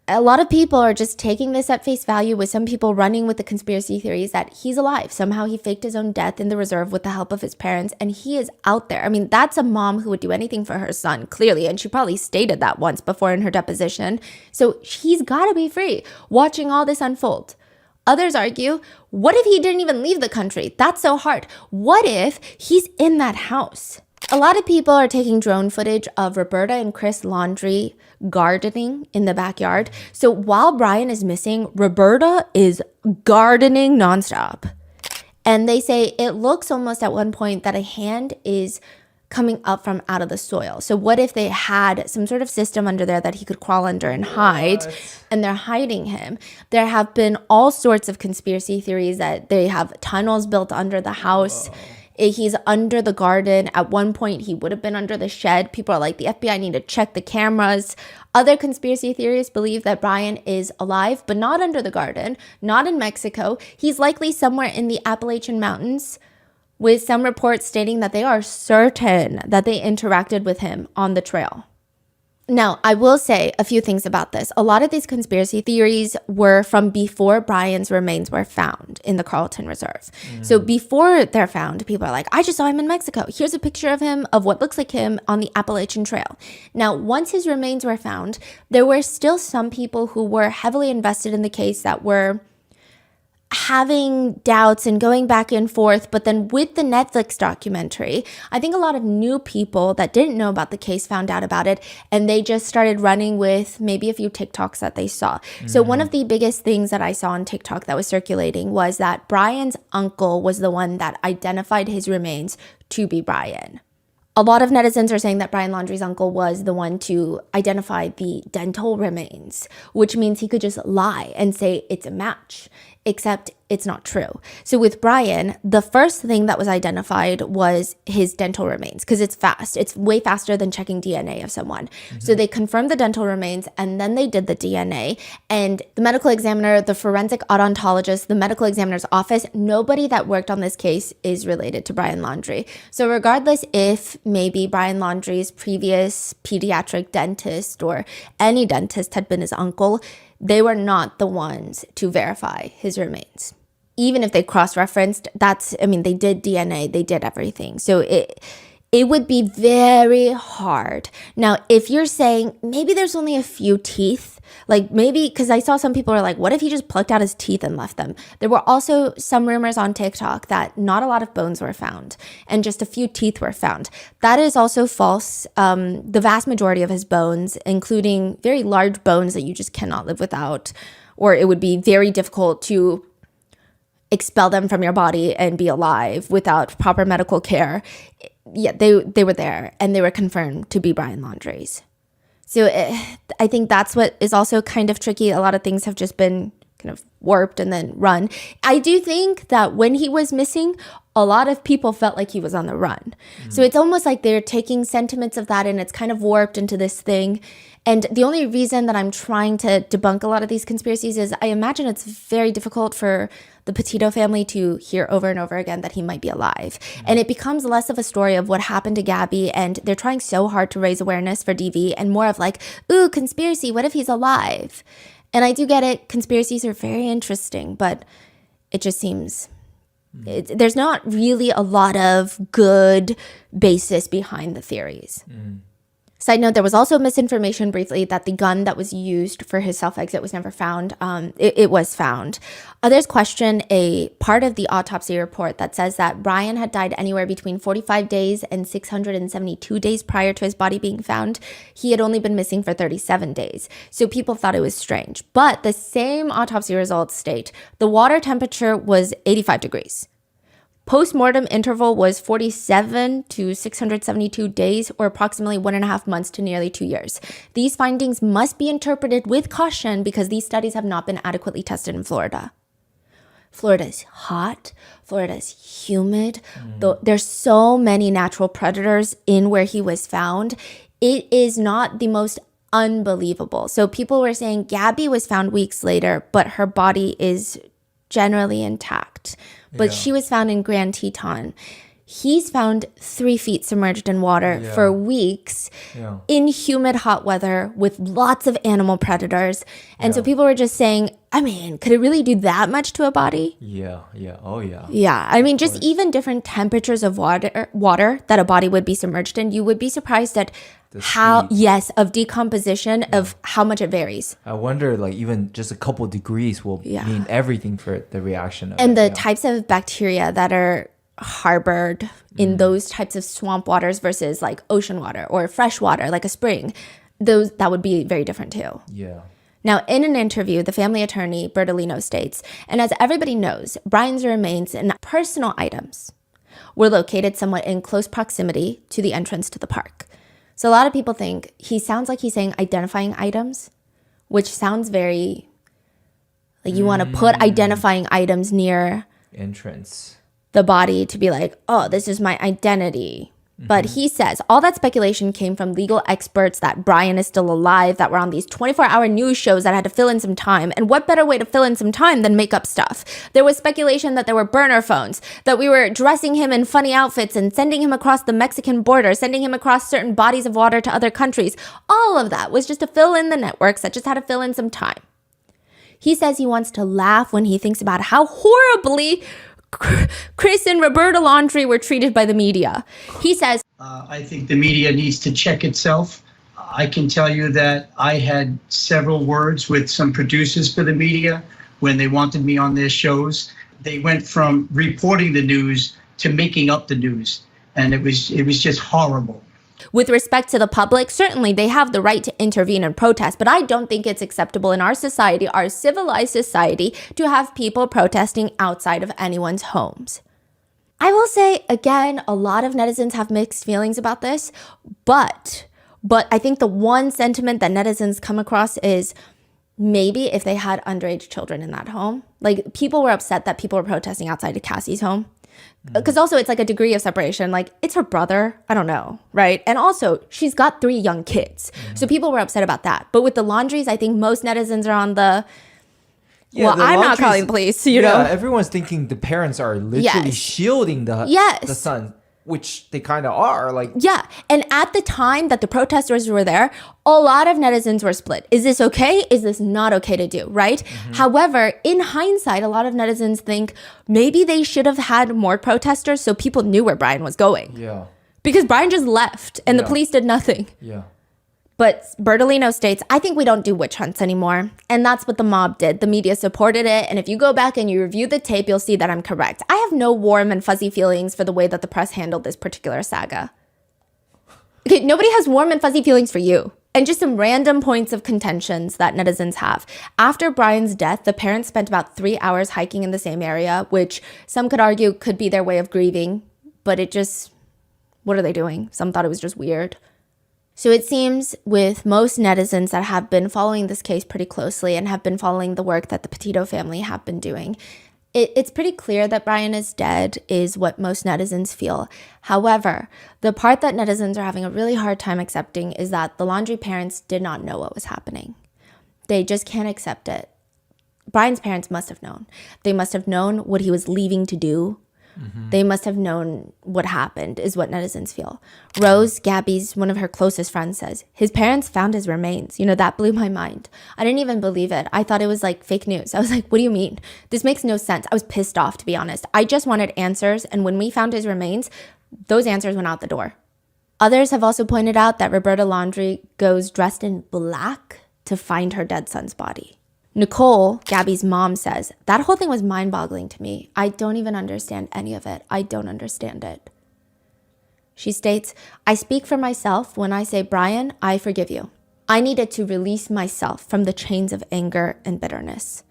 A lot of people are just taking this at face value, with some people running with the conspiracy theories that he's alive. Somehow he faked his own death in the reserve with the help of his parents, and he is out there. I mean, that's a mom who would do anything for her son, clearly, and she probably stated that once before in her deposition. So he's got to be free, watching all this unfold. Others argue, what if he didn't even leave the country? That's so hard. What if he's in that house? A lot of people are taking drone footage of Roberta and Chris Laundrie gardening in the backyard. So while Brian is missing, Roberta is gardening nonstop. And they say it looks almost at one point that a hand is coming up from out of the soil. So what if they had some sort of system under there that he could crawl under and hide, and they're hiding him? There have been all sorts of conspiracy theories that they have tunnels built under the house. He's under the garden. At one point, he would have been under the shed. People are like, the FBI need to check the cameras. Other conspiracy theorists believe that Brian is alive, but not under the garden, not in Mexico. He's likely somewhere in the Appalachian Mountains, with some reports stating that they are certain that they interacted with him on the trail. Now, I will say a few things about this. A lot of these conspiracy theories were from before Brian's remains were found in the Carlton Reserve. So before they're found, people are like, I just saw him in Mexico. Here's a picture of him, of what looks like him on the Appalachian Trail. Now, once his remains were found, there were still some people who were heavily invested in the case that were having doubts and going back and forth. But then with the Netflix documentary, I think a lot of new people that didn't know about the case found out about it, and they just started running with maybe a few TikToks that they saw. So one of the biggest things that I saw on TikTok that was circulating was that Brian's uncle was the one that identified his remains to be Brian. A lot of netizens are saying that Brian Laundrie's uncle was the one to identify the dental remains, which means he could just lie and say it's a match, except it's not true. So with Brian, the first thing that was identified was his dental remains because it's fast. It's way faster than checking DNA of someone. So they confirmed the dental remains and then they did the DNA. And the medical examiner, the forensic odontologist, the medical examiner's office, nobody that worked on this case is related to Brian Laundrie. So regardless if maybe Brian Laundrie's previous pediatric dentist or any dentist had been his uncle, they were not the ones to verify his remains. Even if they cross-referenced, they did DNA, they did everything. So it would be very hard. Now, if you're saying maybe there's only a few teeth, like maybe, because I saw some people were like, what if he just plucked out his teeth and left them? There were also some rumors on TikTok that not a lot of bones were found and just a few teeth were found. That is also false. The vast majority of his bones, including very large bones that you just cannot live without, or it would be very difficult to expel them from your body and be alive without proper medical care. Yeah, they were there and they were confirmed to be Brian Laundrie's. So I think that's what is also kind of tricky. A lot of things have just been kind of warped and then run. I do think that when he was missing, a lot of people felt like he was on the run. So it's almost like they're taking sentiments of that and it's kind of warped into this thing. And the only reason that I'm trying to debunk a lot of these conspiracies is I imagine it's very difficult for the Petito family to hear over and over again that he might be alive. And it becomes less of a story of what happened to Gabby, and they're trying so hard to raise awareness for DV, and more of like, ooh, conspiracy, what if he's alive? And I do get it, conspiracies are very interesting, but it just seems there's not really a lot of good basis behind the theories. Side note, there was also misinformation briefly that the gun that was used for his self-exit was never found. It was found. Others question a part of the autopsy report that says that Brian had died anywhere between 45 days and 672 days prior to his body being found. He had only been missing for 37 days. So people thought it was strange. But the same autopsy results state the water temperature was 85 degrees. Post-mortem interval was 47 to 672 days, or approximately 1.5 months to nearly 2 years. These findings must be interpreted with caution because these studies have not been adequately tested in Florida. Florida is hot. Florida is humid. There's so many natural predators in where he was found. It is not the most unbelievable. So people were saying Gabby was found weeks later, but her body is generally intact. But she was found in Grand Teton. He's found 3 feet submerged in water for weeks in humid, hot weather with lots of animal predators. And so people were just saying, I mean, could it really do that much to a body? Yeah, I mean, just even different temperatures of water that a body would be submerged in, you would be surprised at of decomposition, of how much it varies. I wonder, like, even just a couple degrees will mean everything for the reaction of and the types of bacteria that are harbored in those types of swamp waters versus like ocean water or fresh water like a spring, that would be very different too. Now, in an interview, the family attorney Bertolino states, and as everybody knows, Brian's remains and personal items were located somewhat in close proximity to the entrance to the park. So a lot of people think he sounds like he's saying identifying items, which sounds very like you want to put identifying items near entrance the body to be like, oh, this is my identity. But he says all that speculation came from legal experts that Brian is still alive, that were on these 24-hour news shows that had to fill in some time. And what better way to fill in some time than make up stuff? There was speculation that there were burner phones, that we were dressing him in funny outfits and sending him across the Mexican border, sending him across certain bodies of water to other countries. All of that was just to fill in the networks that just had to fill in some time. He says he wants to laugh when he thinks about how horribly Chris and Roberta Laundrie were treated by the media. He says, I think the media needs to check itself. I can tell you that I had several words with some producers for the media when they wanted me on their shows. They went from reporting the news to making up the news, and it was just horrible. With respect to the public, certainly they have the right to intervene and protest, but I don't think it's acceptable in our society, our civilized society, to have people protesting outside of anyone's homes. I will say, again, a lot of netizens have mixed feelings about this, but I think the one sentiment that netizens come across is maybe if they had underage children in that home. Like, people were upset that people were protesting outside of Cassie's home. Because also it's like a degree of separation. Like, it's her brother. I don't know. Right. And also she's got 3 young kids. So people were upset about that. But with the Laundries, I think most netizens are on the, well, I'm not calling the police, you know? Everyone's thinking the parents are literally shielding the son, which they kind of are. Yeah. And at the time that the protesters were there, a lot of netizens were split. Is this okay? Is this not okay to do? Right? However, in hindsight, a lot of netizens think maybe they should have had more protesters so people knew where Brian was going. Yeah. Because Brian just left and the police did nothing. Yeah. But Bertolino states, I think we don't do witch hunts anymore. And that's what the mob did. The media supported it. And if you go back and you review the tape, you'll see that I'm correct. I have no warm and fuzzy feelings for the way that the press handled this particular saga. Okay, nobody has warm and fuzzy feelings for you. And just some random points of contentions that netizens have. After Brian's death, the parents spent about 3 hours hiking in the same area, which some could argue could be their way of grieving. But it just, what are they doing? Some thought it was just weird. So it seems with most netizens that have been following this case pretty closely and have been following the work that the Petito family have been doing, it's pretty clear that Brian is dead is what most netizens feel. However, the part that netizens are having a really hard time accepting is that the Laundrie parents did not know what was happening. They just can't accept it. Brian's parents must have known. They must have known what he was leaving to do. They must have known what happened, is what netizens feel. Rose, Gabby's, one of her closest friends, says, his parents found his remains. You know, that blew my mind. I didn't even believe it. I thought it was like fake news. I was like, what do you mean? This makes no sense. I was pissed off, to be honest. I just wanted answers. And when we found his remains, those answers went out the door. Others have also pointed out that Roberta Laundrie goes dressed in black to find her dead son's body. Nicole, Gabby's mom, says, that whole thing was mind-boggling to me. I don't even understand any of it. I don't understand it. She states, I speak for myself when I say, Brian, I forgive you. I needed to release myself from the chains of anger and bitterness.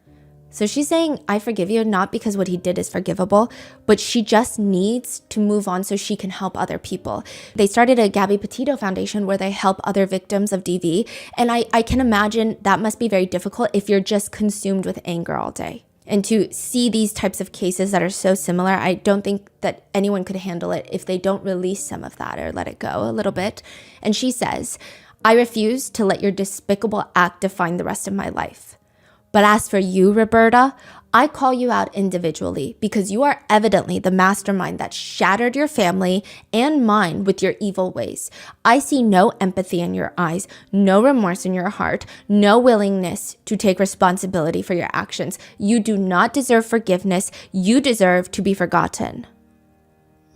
So she's saying, I forgive you, not because what he did is forgivable, but she just needs to move on so she can help other people. They started a Gabby Petito Foundation where they help other victims of DV. And I can imagine that must be very difficult if you're just consumed with anger all day. And to see these types of cases that are so similar, I don't think that anyone could handle it if they don't release some of that or let it go a little bit. And she says, I refuse to let your despicable act define the rest of my life. But as for you, Roberta, I call you out individually because you are evidently the mastermind that shattered your family and mine with your evil ways. I see no empathy in your eyes, no remorse in your heart, no willingness to take responsibility for your actions. You do not deserve forgiveness. You deserve to be forgotten.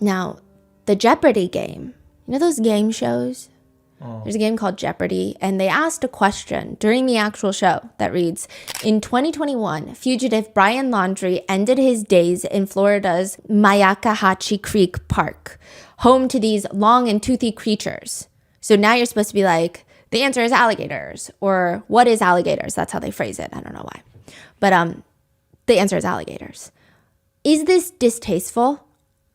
Now, the Jeopardy game, you know those game shows? There's a game called Jeopardy, and they asked a question during the actual show that reads, in 2021, fugitive Brian Laundrie ended his days in Florida's Mayakahatchee Creek Park, home to these long and toothy creatures. So now you're supposed to be like, the answer is alligators, or what is alligators? That's how they phrase it. I don't know why. But the answer is alligators. Is this distasteful?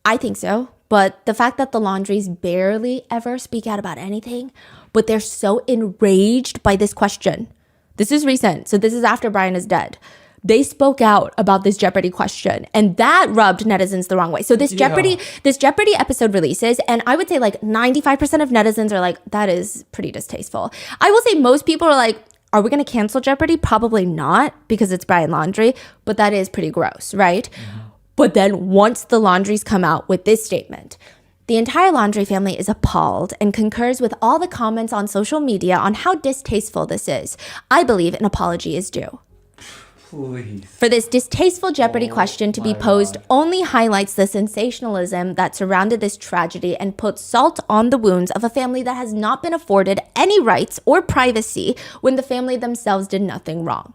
I think so. But the fact that the Laundries barely ever speak out about anything, but they're so enraged by this question. This is recent, so this is after Brian is dead. they spoke out about this Jeopardy question, and that rubbed netizens the wrong way. So this Jeopardy episode releases, and I would say like 95% of netizens are like, that is pretty distasteful. I will say most people are like, are we going to cancel Jeopardy? Probably not, because it's Brian Laundrie, but that is pretty gross, right? But then once the Laundries come out with this statement, the entire Laundrie family is appalled and concurs with all the comments on social media on how distasteful this is. I believe an apology is due. Please. For this distasteful Jeopardy question to be posed only highlights the sensationalism that surrounded this tragedy and puts salt on the wounds of a family that has not been afforded any rights or privacy when the family themselves did nothing wrong.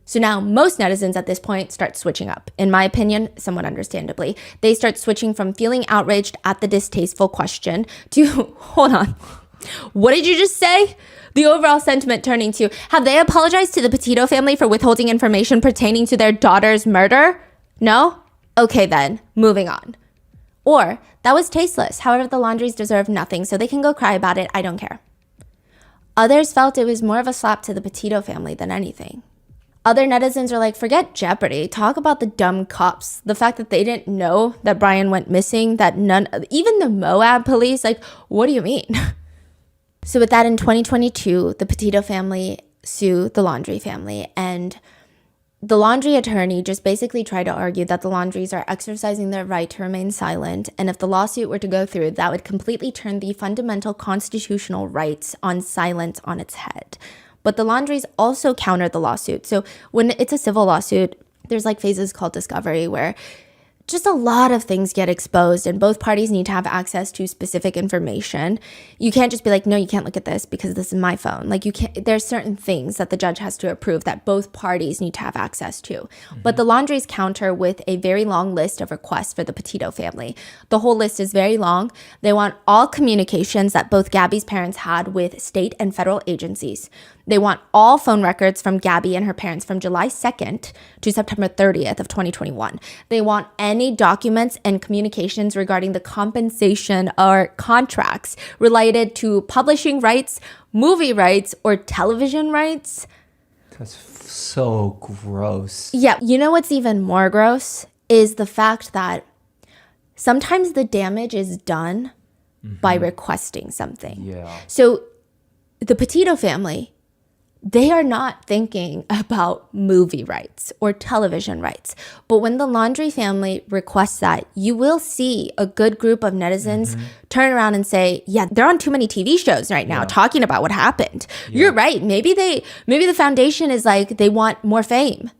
So now most netizens at this point start switching up. In my opinion, somewhat understandably. They start switching from feeling outraged at the distasteful question to, hold on, what did you just say? The overall sentiment turning to, have they apologized to the Petito family for withholding information pertaining to their daughter's murder? No? Okay then, moving on. Or, that was tasteless. However, the Laundries deserve nothing, so they can go cry about it. I don't care. Others felt it was more of a slap to the Petito family than anything. Other netizens are like, forget Jeopardy. Talk about the dumb cops. The fact that they didn't know that Brian went missing, that even the Moab police, like, what do you mean? So with that, in 2022, the Petito family sued the Laundrie family, and the Laundrie attorney just basically tried to argue that the Laundries are exercising their right to remain silent, and if the lawsuit were to go through, that would completely turn the fundamental constitutional rights on silence on its head. But the Laundries also countered the lawsuit. So when it's a civil lawsuit, there's like phases called discovery where just a lot of things get exposed and both parties need to have access to specific information. You can't just be like, no, you can't look at this because this is my phone. Like there's certain things that the judge has to approve that both parties need to have access to. But the Laundries counter with a very long list of requests for the Petito family. The whole list is very long. They want all communications that both Gabby's parents had with state and federal agencies. They want all phone records from Gabby and her parents from July 2nd to September 30th of 2021. They want any documents and communications regarding the compensation or contracts related to publishing rights, movie rights, or television rights. That's so gross. Yeah, you know what's even more gross is the fact that sometimes the damage is done by requesting something. Yeah. So the Petito family, they are not thinking about movie rights or television rights. But when the Laundrie family requests that, you will see a good group of netizens turn around and say, yeah, they're on too many TV shows right now talking about what happened. You're right. Maybe the foundation is like they want more fame.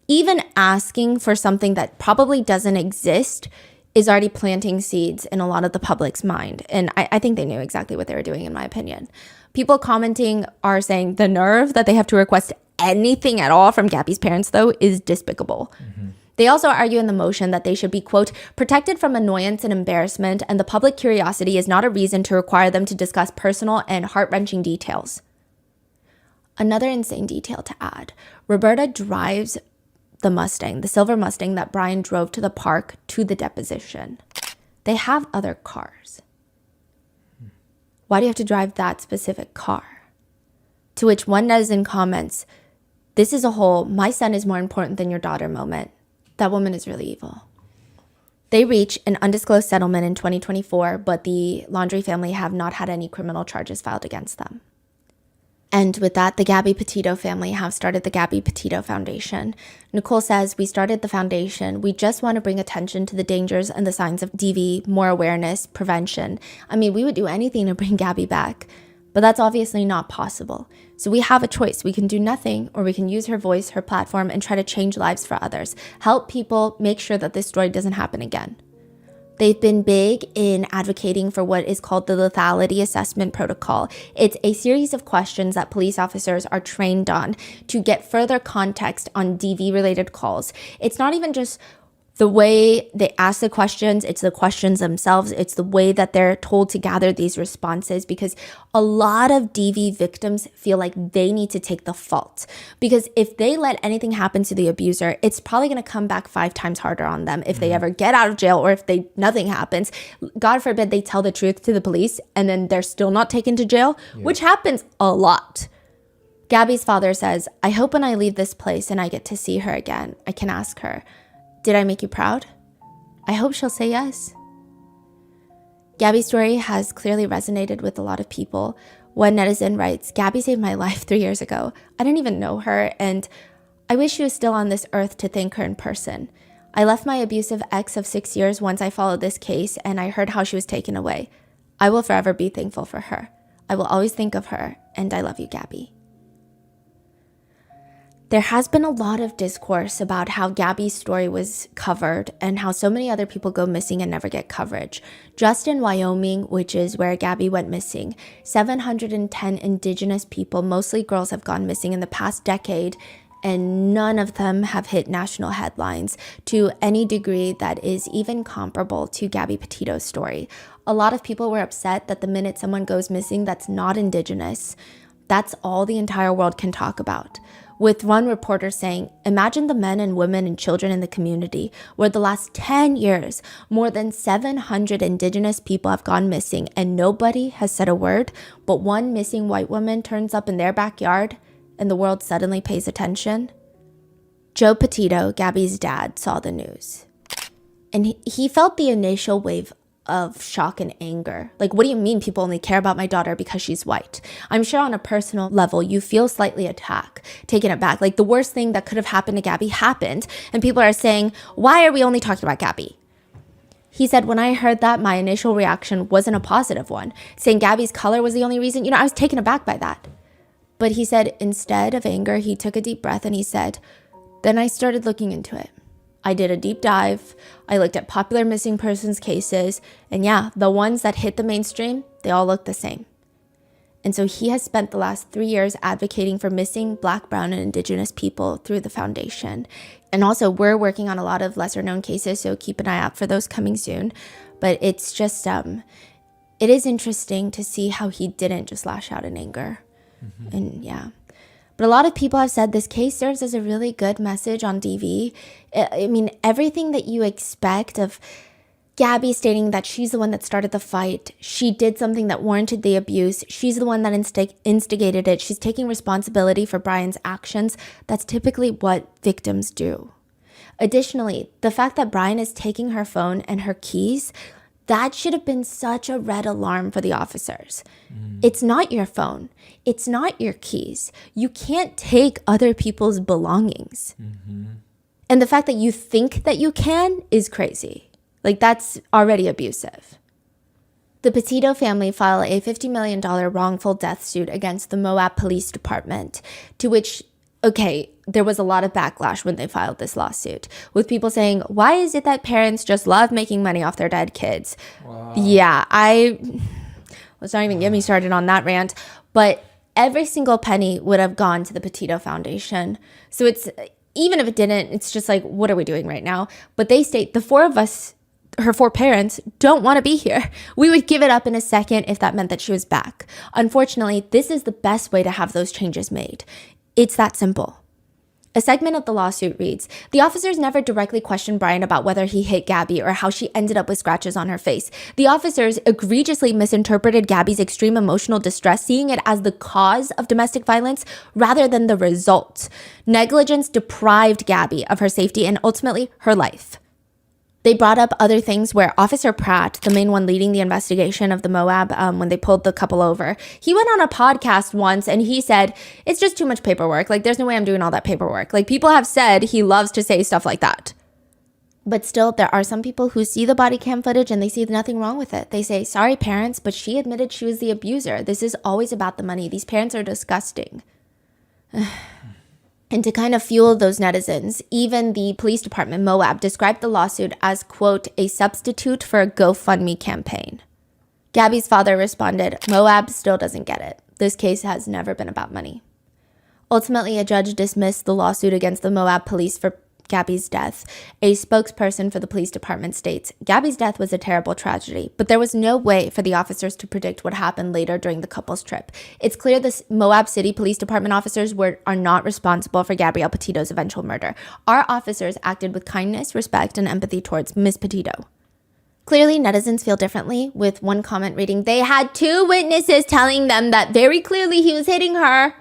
Even asking for something that probably doesn't exist is already planting seeds in a lot of the public's mind. And I think they knew exactly what they were doing, in my opinion. People commenting are saying the nerve that they have to request anything at all from Gabby's parents, though, is despicable. They also argue in the motion that they should be, quote, protected from annoyance and embarrassment, and the public curiosity is not a reason to require them to discuss personal and heart-wrenching details. Another insane detail to add, Roberta drives the Mustang, the silver Mustang that Brian drove to the park to the deposition. They have other cars. Why do you have to drive that specific car? To which one netizen comments, this is a whole, my son is more important than your daughter moment. That woman is really evil. They reach an undisclosed settlement in 2024, but the Laundrie family have not had any criminal charges filed against them. And with that, the Gabby Petito family have started the Gabby Petito Foundation. Nicole says, we started the foundation. We just want to bring attention to the dangers and the signs of DV, more awareness, prevention. I mean, we would do anything to bring Gabby back, but that's obviously not possible. So we have a choice. We can do nothing, or we can use her voice, her platform, and try to change lives for others. Help people make sure that this story doesn't happen again. They've been big in advocating for what is called the lethality assessment protocol. It's a series of questions that police officers are trained on to get further context on DV-related calls. It's not even just the way they ask the questions, it's the questions themselves, it's the way that they're told to gather these responses, because a lot of DV victims feel like they need to take the fault. Because if they let anything happen to the abuser, it's probably going to come back 5 times harder on them if they ever get out of jail, or if nothing happens. God forbid they tell the truth to the police and then they're still not taken to jail, which happens a lot. Gabby's father says, I hope when I leave this place and I get to see her again, I can ask her, did I make you proud? I hope she'll say yes. Gabby's story has clearly resonated with a lot of people. One netizen writes, Gabby saved my life 3 years ago. I didn't even know her, and I wish she was still on this earth to thank her in person. I left my abusive ex of 6 years once I followed this case and I heard how she was taken away. I will forever be thankful for her. I will always think of her, and I love you, Gabby. There has been a lot of discourse about how Gabby's story was covered and how so many other people go missing and never get coverage. Just in Wyoming, which is where Gabby went missing, 710 indigenous people, mostly girls, have gone missing in the past decade, and none of them have hit national headlines to any degree that is even comparable to Gabby Petito's story. A lot of people were upset that the minute someone goes missing that's not indigenous, that's all the entire world can talk about. With one reporter saying, imagine the men and women and children in the community where the last 10 years, more than 700 indigenous people have gone missing and nobody has said a word, but one missing white woman turns up in their backyard and the world suddenly pays attention. Joe Petito, Gabby's dad, saw the news. And he felt the initial wave of shock and anger. Like, what do you mean people only care about my daughter because she's white? I'm sure on a personal level, you feel slightly attacked, taken aback. Like the worst thing that could have happened to Gabby happened. And people are saying, why are we only talking about Gabby? He said, when I heard that, my initial reaction wasn't a positive one. Saying Gabby's color was the only reason, I was taken aback by that. But he said, instead of anger, he took a deep breath and he said, then I started looking into it. I did a deep dive. I looked at popular missing persons cases. And yeah, the ones that hit the mainstream, they all look the same. And so he has spent the last 3 years advocating for missing Black, Brown, and Indigenous people through the foundation. And also we're working on a lot of lesser known cases, so keep an eye out for those coming soon. But it's just, it is interesting to see how he didn't just lash out in anger. Mm-hmm. And yeah. But a lot of people have said this case serves as a really good message on DV. I mean, everything that you expect of Gabby stating that she's the one that started the fight, she did something that warranted the abuse, she's the one that instigated it, she's taking responsibility for Brian's actions, that's typically what victims do. Additionally, the fact that Brian is taking her phone and her keys, that should have been such a red alarm for the officers. It's not your phone. It's not your keys. You can't take other people's belongings. Mm-hmm. And the fact that you think that you can is crazy. Like, that's already abusive. The Petito family filed a $50 million wrongful death suit against the Moab Police Department, to which, there was a lot of backlash when they filed this lawsuit, with people saying, why is it that parents just love making money off their dead kids? Wow. Yeah, let's not even get me started on that rant, but every single penny would have gone to the Petito Foundation. So it's, even if it didn't, it's just like, what are we doing right now? But they state the four of us, her four parents, don't want to be here. We would give it up in a second if that meant that she was back. Unfortunately, this is the best way to have those changes made. It's that simple. A segment of the lawsuit reads, the officers never directly questioned Brian about whether he hit Gabby or how she ended up with scratches on her face. The officers egregiously misinterpreted Gabby's extreme emotional distress, seeing it as the cause of domestic violence rather than the result. Negligence deprived Gabby of her safety and ultimately her life. They brought up other things where Officer Pratt, the main one leading the investigation of the Moab, when they pulled the couple over, he went on a podcast once and he said, it's just too much paperwork. Like, there's no way I'm doing all that paperwork. Like, people have said he loves to say stuff like that. But still, there are some people who see the body cam footage and they see nothing wrong with it. They say, sorry, parents, but she admitted she was the abuser. This is always about the money. These parents are disgusting. And to kind of fuel those netizens, even the police department, Moab, described the lawsuit as, quote, a substitute for a GoFundMe campaign. Gabby's father responded, Moab still doesn't get it. This case has never been about money. Ultimately, a judge dismissed the lawsuit against the Moab police for Gabby's death. A spokesperson for the police department states, Gabby's death was a terrible tragedy, but there was no way for the officers to predict what happened later during the couple's trip. It's clear the Moab City Police Department officers are not responsible for Gabrielle Petito's eventual murder. Our officers acted with kindness, respect, and empathy towards Ms. Petito. Clearly, netizens feel differently, with one comment reading, they had 2 witnesses telling them that very clearly he was hitting her.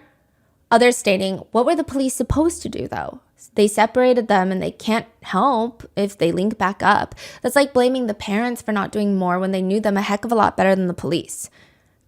Others stating, what were the police supposed to do though? They separated them and they can't help if they link back up. That's like blaming the parents for not doing more when they knew them a heck of a lot better than the police.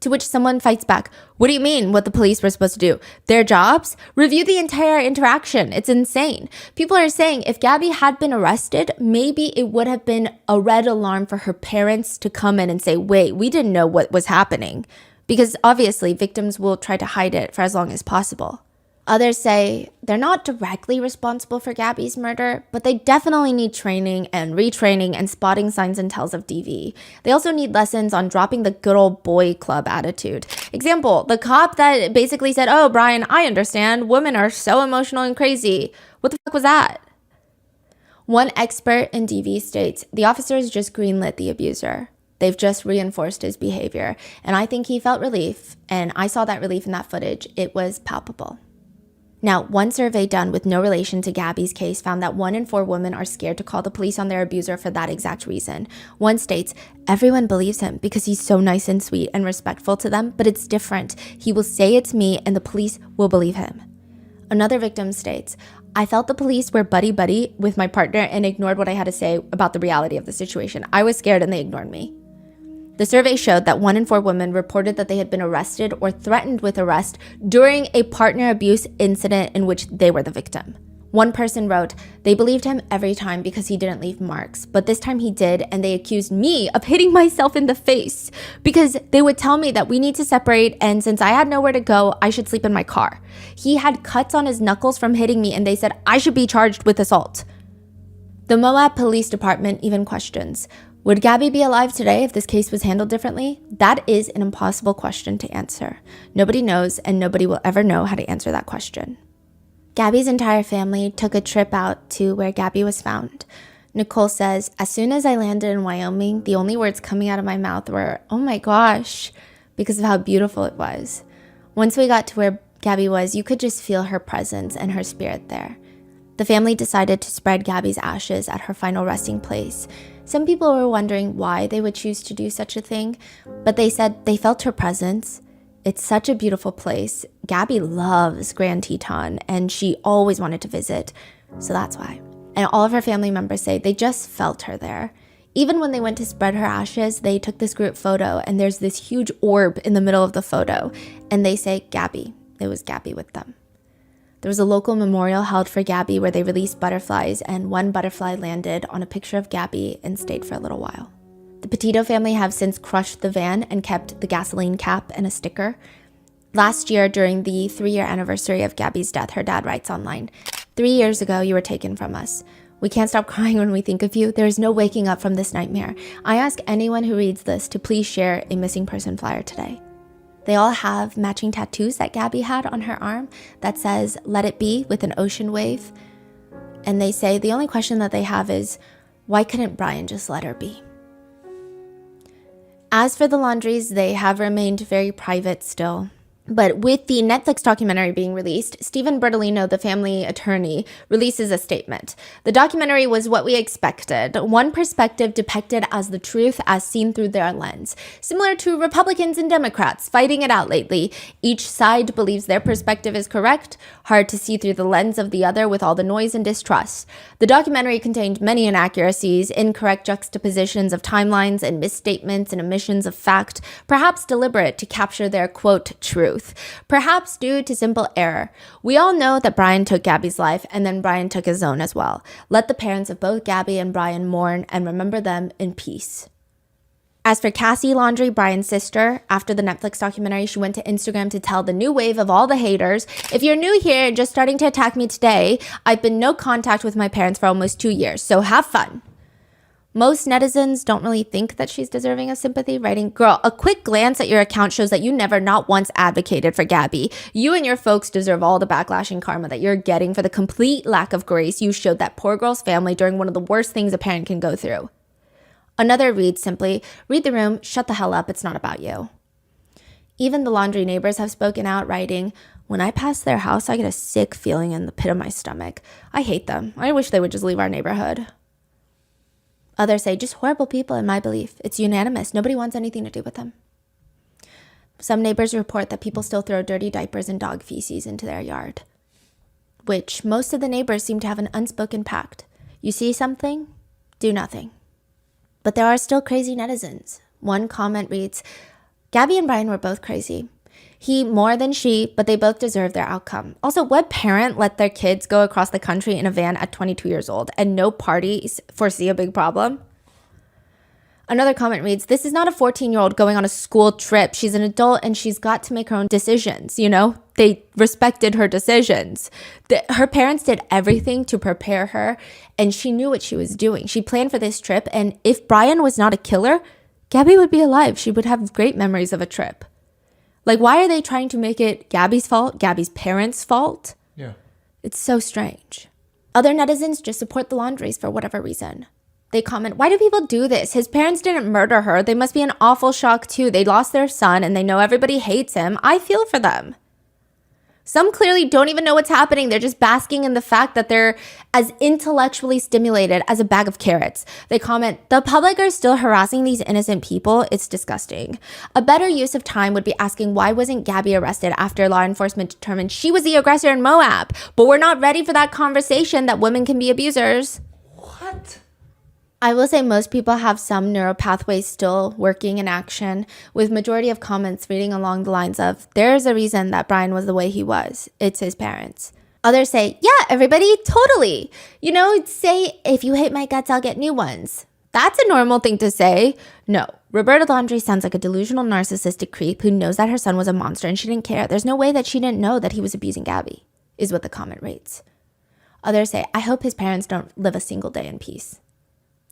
To which someone fights back, what do you mean what the police were supposed to do? Their jobs? Review the entire interaction. It's insane. People are saying if Gabby had been arrested, maybe it would have been a red alarm for her parents to come in and say, wait, we didn't know what was happening. Because obviously victims will try to hide it for as long as possible. Others say they're not directly responsible for Gabby's murder, but they definitely need training and retraining and spotting signs and tells of DV. They also need lessons on dropping the good old boy club attitude. Example, the cop that basically said, oh, Brian, I understand. Women are so emotional and crazy. What the fuck was that? One expert in DV states, the officers just greenlit the abuser. They've just reinforced his behavior. And I think he felt relief. And I saw that relief in that footage. It was palpable. Now, one survey done with no relation to Gabby's case found that 1 in 4 women are scared to call the police on their abuser for that exact reason. One states, everyone believes him because he's so nice and sweet and respectful to them, but it's different. He will say it's me and the police will believe him. Another victim states, I felt the police were buddy-buddy with my partner and ignored what I had to say about the reality of the situation. I was scared and they ignored me. The survey showed that 1 in 4 women reported that they had been arrested or threatened with arrest during a partner abuse incident in which they were the victim. One person wrote, they believed him every time because he didn't leave marks, but this time he did, and they accused me of hitting myself in the face because they would tell me that we need to separate, and since I had nowhere to go, I should sleep in my car. He had cuts on his knuckles from hitting me, and they said I should be charged with assault. The Moab Police Department even questions, would Gabby be alive today if this case was handled differently? That is an impossible question to answer. Nobody knows, and nobody will ever know how to answer that question. Gabby's entire family took a trip out to where Gabby was found. Nicole says, as soon as I landed in Wyoming, the only words coming out of my mouth were, oh my gosh, because of how beautiful it was. Once we got to where Gabby was, you could just feel her presence and her spirit there. The family decided to spread Gabby's ashes at her final resting place. Some people were wondering why they would choose to do such a thing, but they said they felt her presence. It's such a beautiful place. Gabby loves Grand Teton, and she always wanted to visit, so that's why. And all of her family members say they just felt her there. Even when they went to spread her ashes, they took this group photo, and there's this huge orb in the middle of the photo, and they say, Gabby. It was Gabby with them. There was a local memorial held for Gabby where they released butterflies, and one butterfly landed on a picture of Gabby and stayed for a little while. The Petito family have since crushed the van and kept the gasoline cap and a sticker. Last year, during the 3-year anniversary of Gabby's death, her dad writes online, 3 years ago, you were taken from us. We can't stop crying when we think of you. There is no waking up from this nightmare. I ask anyone who reads this to please share a missing person flyer today. They all have matching tattoos that Gabby had on her arm that says, let it be, with an ocean wave. And they say the only question that they have is, why couldn't Brian just let her be? As for the Laundries, they have remained very private still. But with the Netflix documentary being released, Stephen Bertolino, the family attorney, releases a statement. The documentary was what we expected, one perspective depicted as the truth as seen through their lens. Similar to Republicans and Democrats fighting it out lately. Each side believes their perspective is correct, hard to see through the lens of the other with all the noise and distrust. The documentary contained many inaccuracies, incorrect juxtapositions of timelines and misstatements and omissions of fact, perhaps deliberate to capture their, quote, truth. Perhaps due to simple error. We all know that Brian took Gabby's life, and then Brian took his own as well. Let the parents of both Gabby and Brian mourn and remember them in peace. As for Cassie Laundrie, Brian's sister, after the Netflix documentary, she went to Instagram to tell the new wave of all the haters, if you're new here and just starting to attack me today, I've been no contact with my parents for almost 2 years, so have fun. Most netizens don't really think that she's deserving of sympathy, writing, girl, a quick glance at your account shows that you never not once advocated for Gabby. You and your folks deserve all the backlash and karma that you're getting for the complete lack of grace you showed that poor girl's family during one of the worst things a parent can go through. Another reads simply, read the room, shut the hell up, it's not about you. Even the Laundrie neighbors have spoken out, writing, when I pass their house, I get a sick feeling in the pit of my stomach. I hate them. I wish they would just leave our neighborhood. Others say, just horrible people in my belief. It's unanimous. Nobody wants anything to do with them. Some neighbors report that people still throw dirty diapers and dog feces into their yard, which most of the neighbors seem to have an unspoken pact. You see something, do nothing. But there are still crazy netizens. One comment reads, Gabby and Brian were both crazy. He more than she, but they both deserve their outcome. Also, what parent let their kids go across the country in a van at 22 years old and no parties foresee a big problem? Another comment reads, this is not a 14-year-old going on a school trip. She's an adult and she's got to make her own decisions, you know? They respected her decisions. Her parents did everything to prepare her and she knew what she was doing. She planned for this trip, and if Brian was not a killer, Gabby would be alive. She would have great memories of a trip. Like, why are they trying to make it Gabby's fault, Gabby's parents' fault? Yeah. It's so strange. Other netizens just support the Laundries for whatever reason. They comment, why do people do this? His parents didn't murder her. They must be in awful shock too. They lost their son and they know everybody hates him. I feel for them. Some clearly don't even know what's happening. They're just basking in the fact that they're as intellectually stimulated as a bag of carrots. They comment, the public are still harassing these innocent people. It's disgusting. A better use of time would be asking, why wasn't Gabby arrested after law enforcement determined she was the aggressor in Moab? But we're not ready for that conversation that women can be abusers. What? I will say most people have some neural pathways still working in action, with majority of comments reading along the lines of, there's a reason that Brian was the way he was. It's his parents. Others say, yeah, everybody, totally. You know, say, if you hate my guts, I'll get new ones. That's a normal thing to say. No, Roberta Laundrie sounds like a delusional narcissistic creep who knows that her son was a monster and she didn't care. There's no way that she didn't know that he was abusing Gabby, is what the comment reads. Others say, I hope his parents don't live a single day in peace.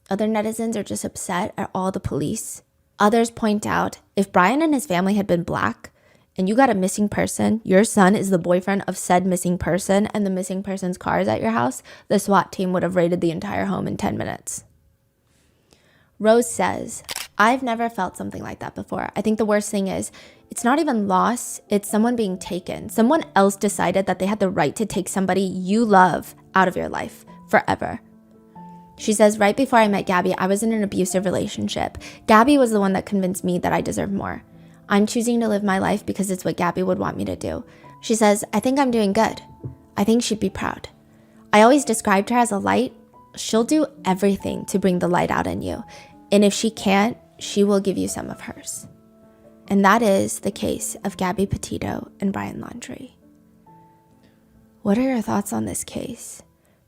Other netizens are just upset at all the police. Others point out, if Brian and his family had been black, and you got a missing person, your son is the boyfriend of said missing person, and the missing person's car is at your house, the SWAT team would have raided the entire home in 10 minutes. Rose says, I've never felt something like that before. I think the worst thing is, it's not even loss, it's someone being taken. Someone else decided that they had the right to take somebody you love out of your life forever. She says, right before I met Gabby, I was in an abusive relationship. Gabby was the one that convinced me that I deserve more. I'm choosing to live my life because it's what Gabby would want me to do. She says, I think I'm doing good. I think she'd be proud. I always described her as a light. She'll do everything to bring the light out in you. And if she can't, she will give you some of hers. And that is the case of Gabby Petito and Brian Laundrie. What are your thoughts on this case?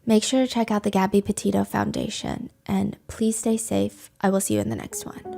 Make sure to check out the Gabby Petito Foundation, and please stay safe. I will see you in the next one.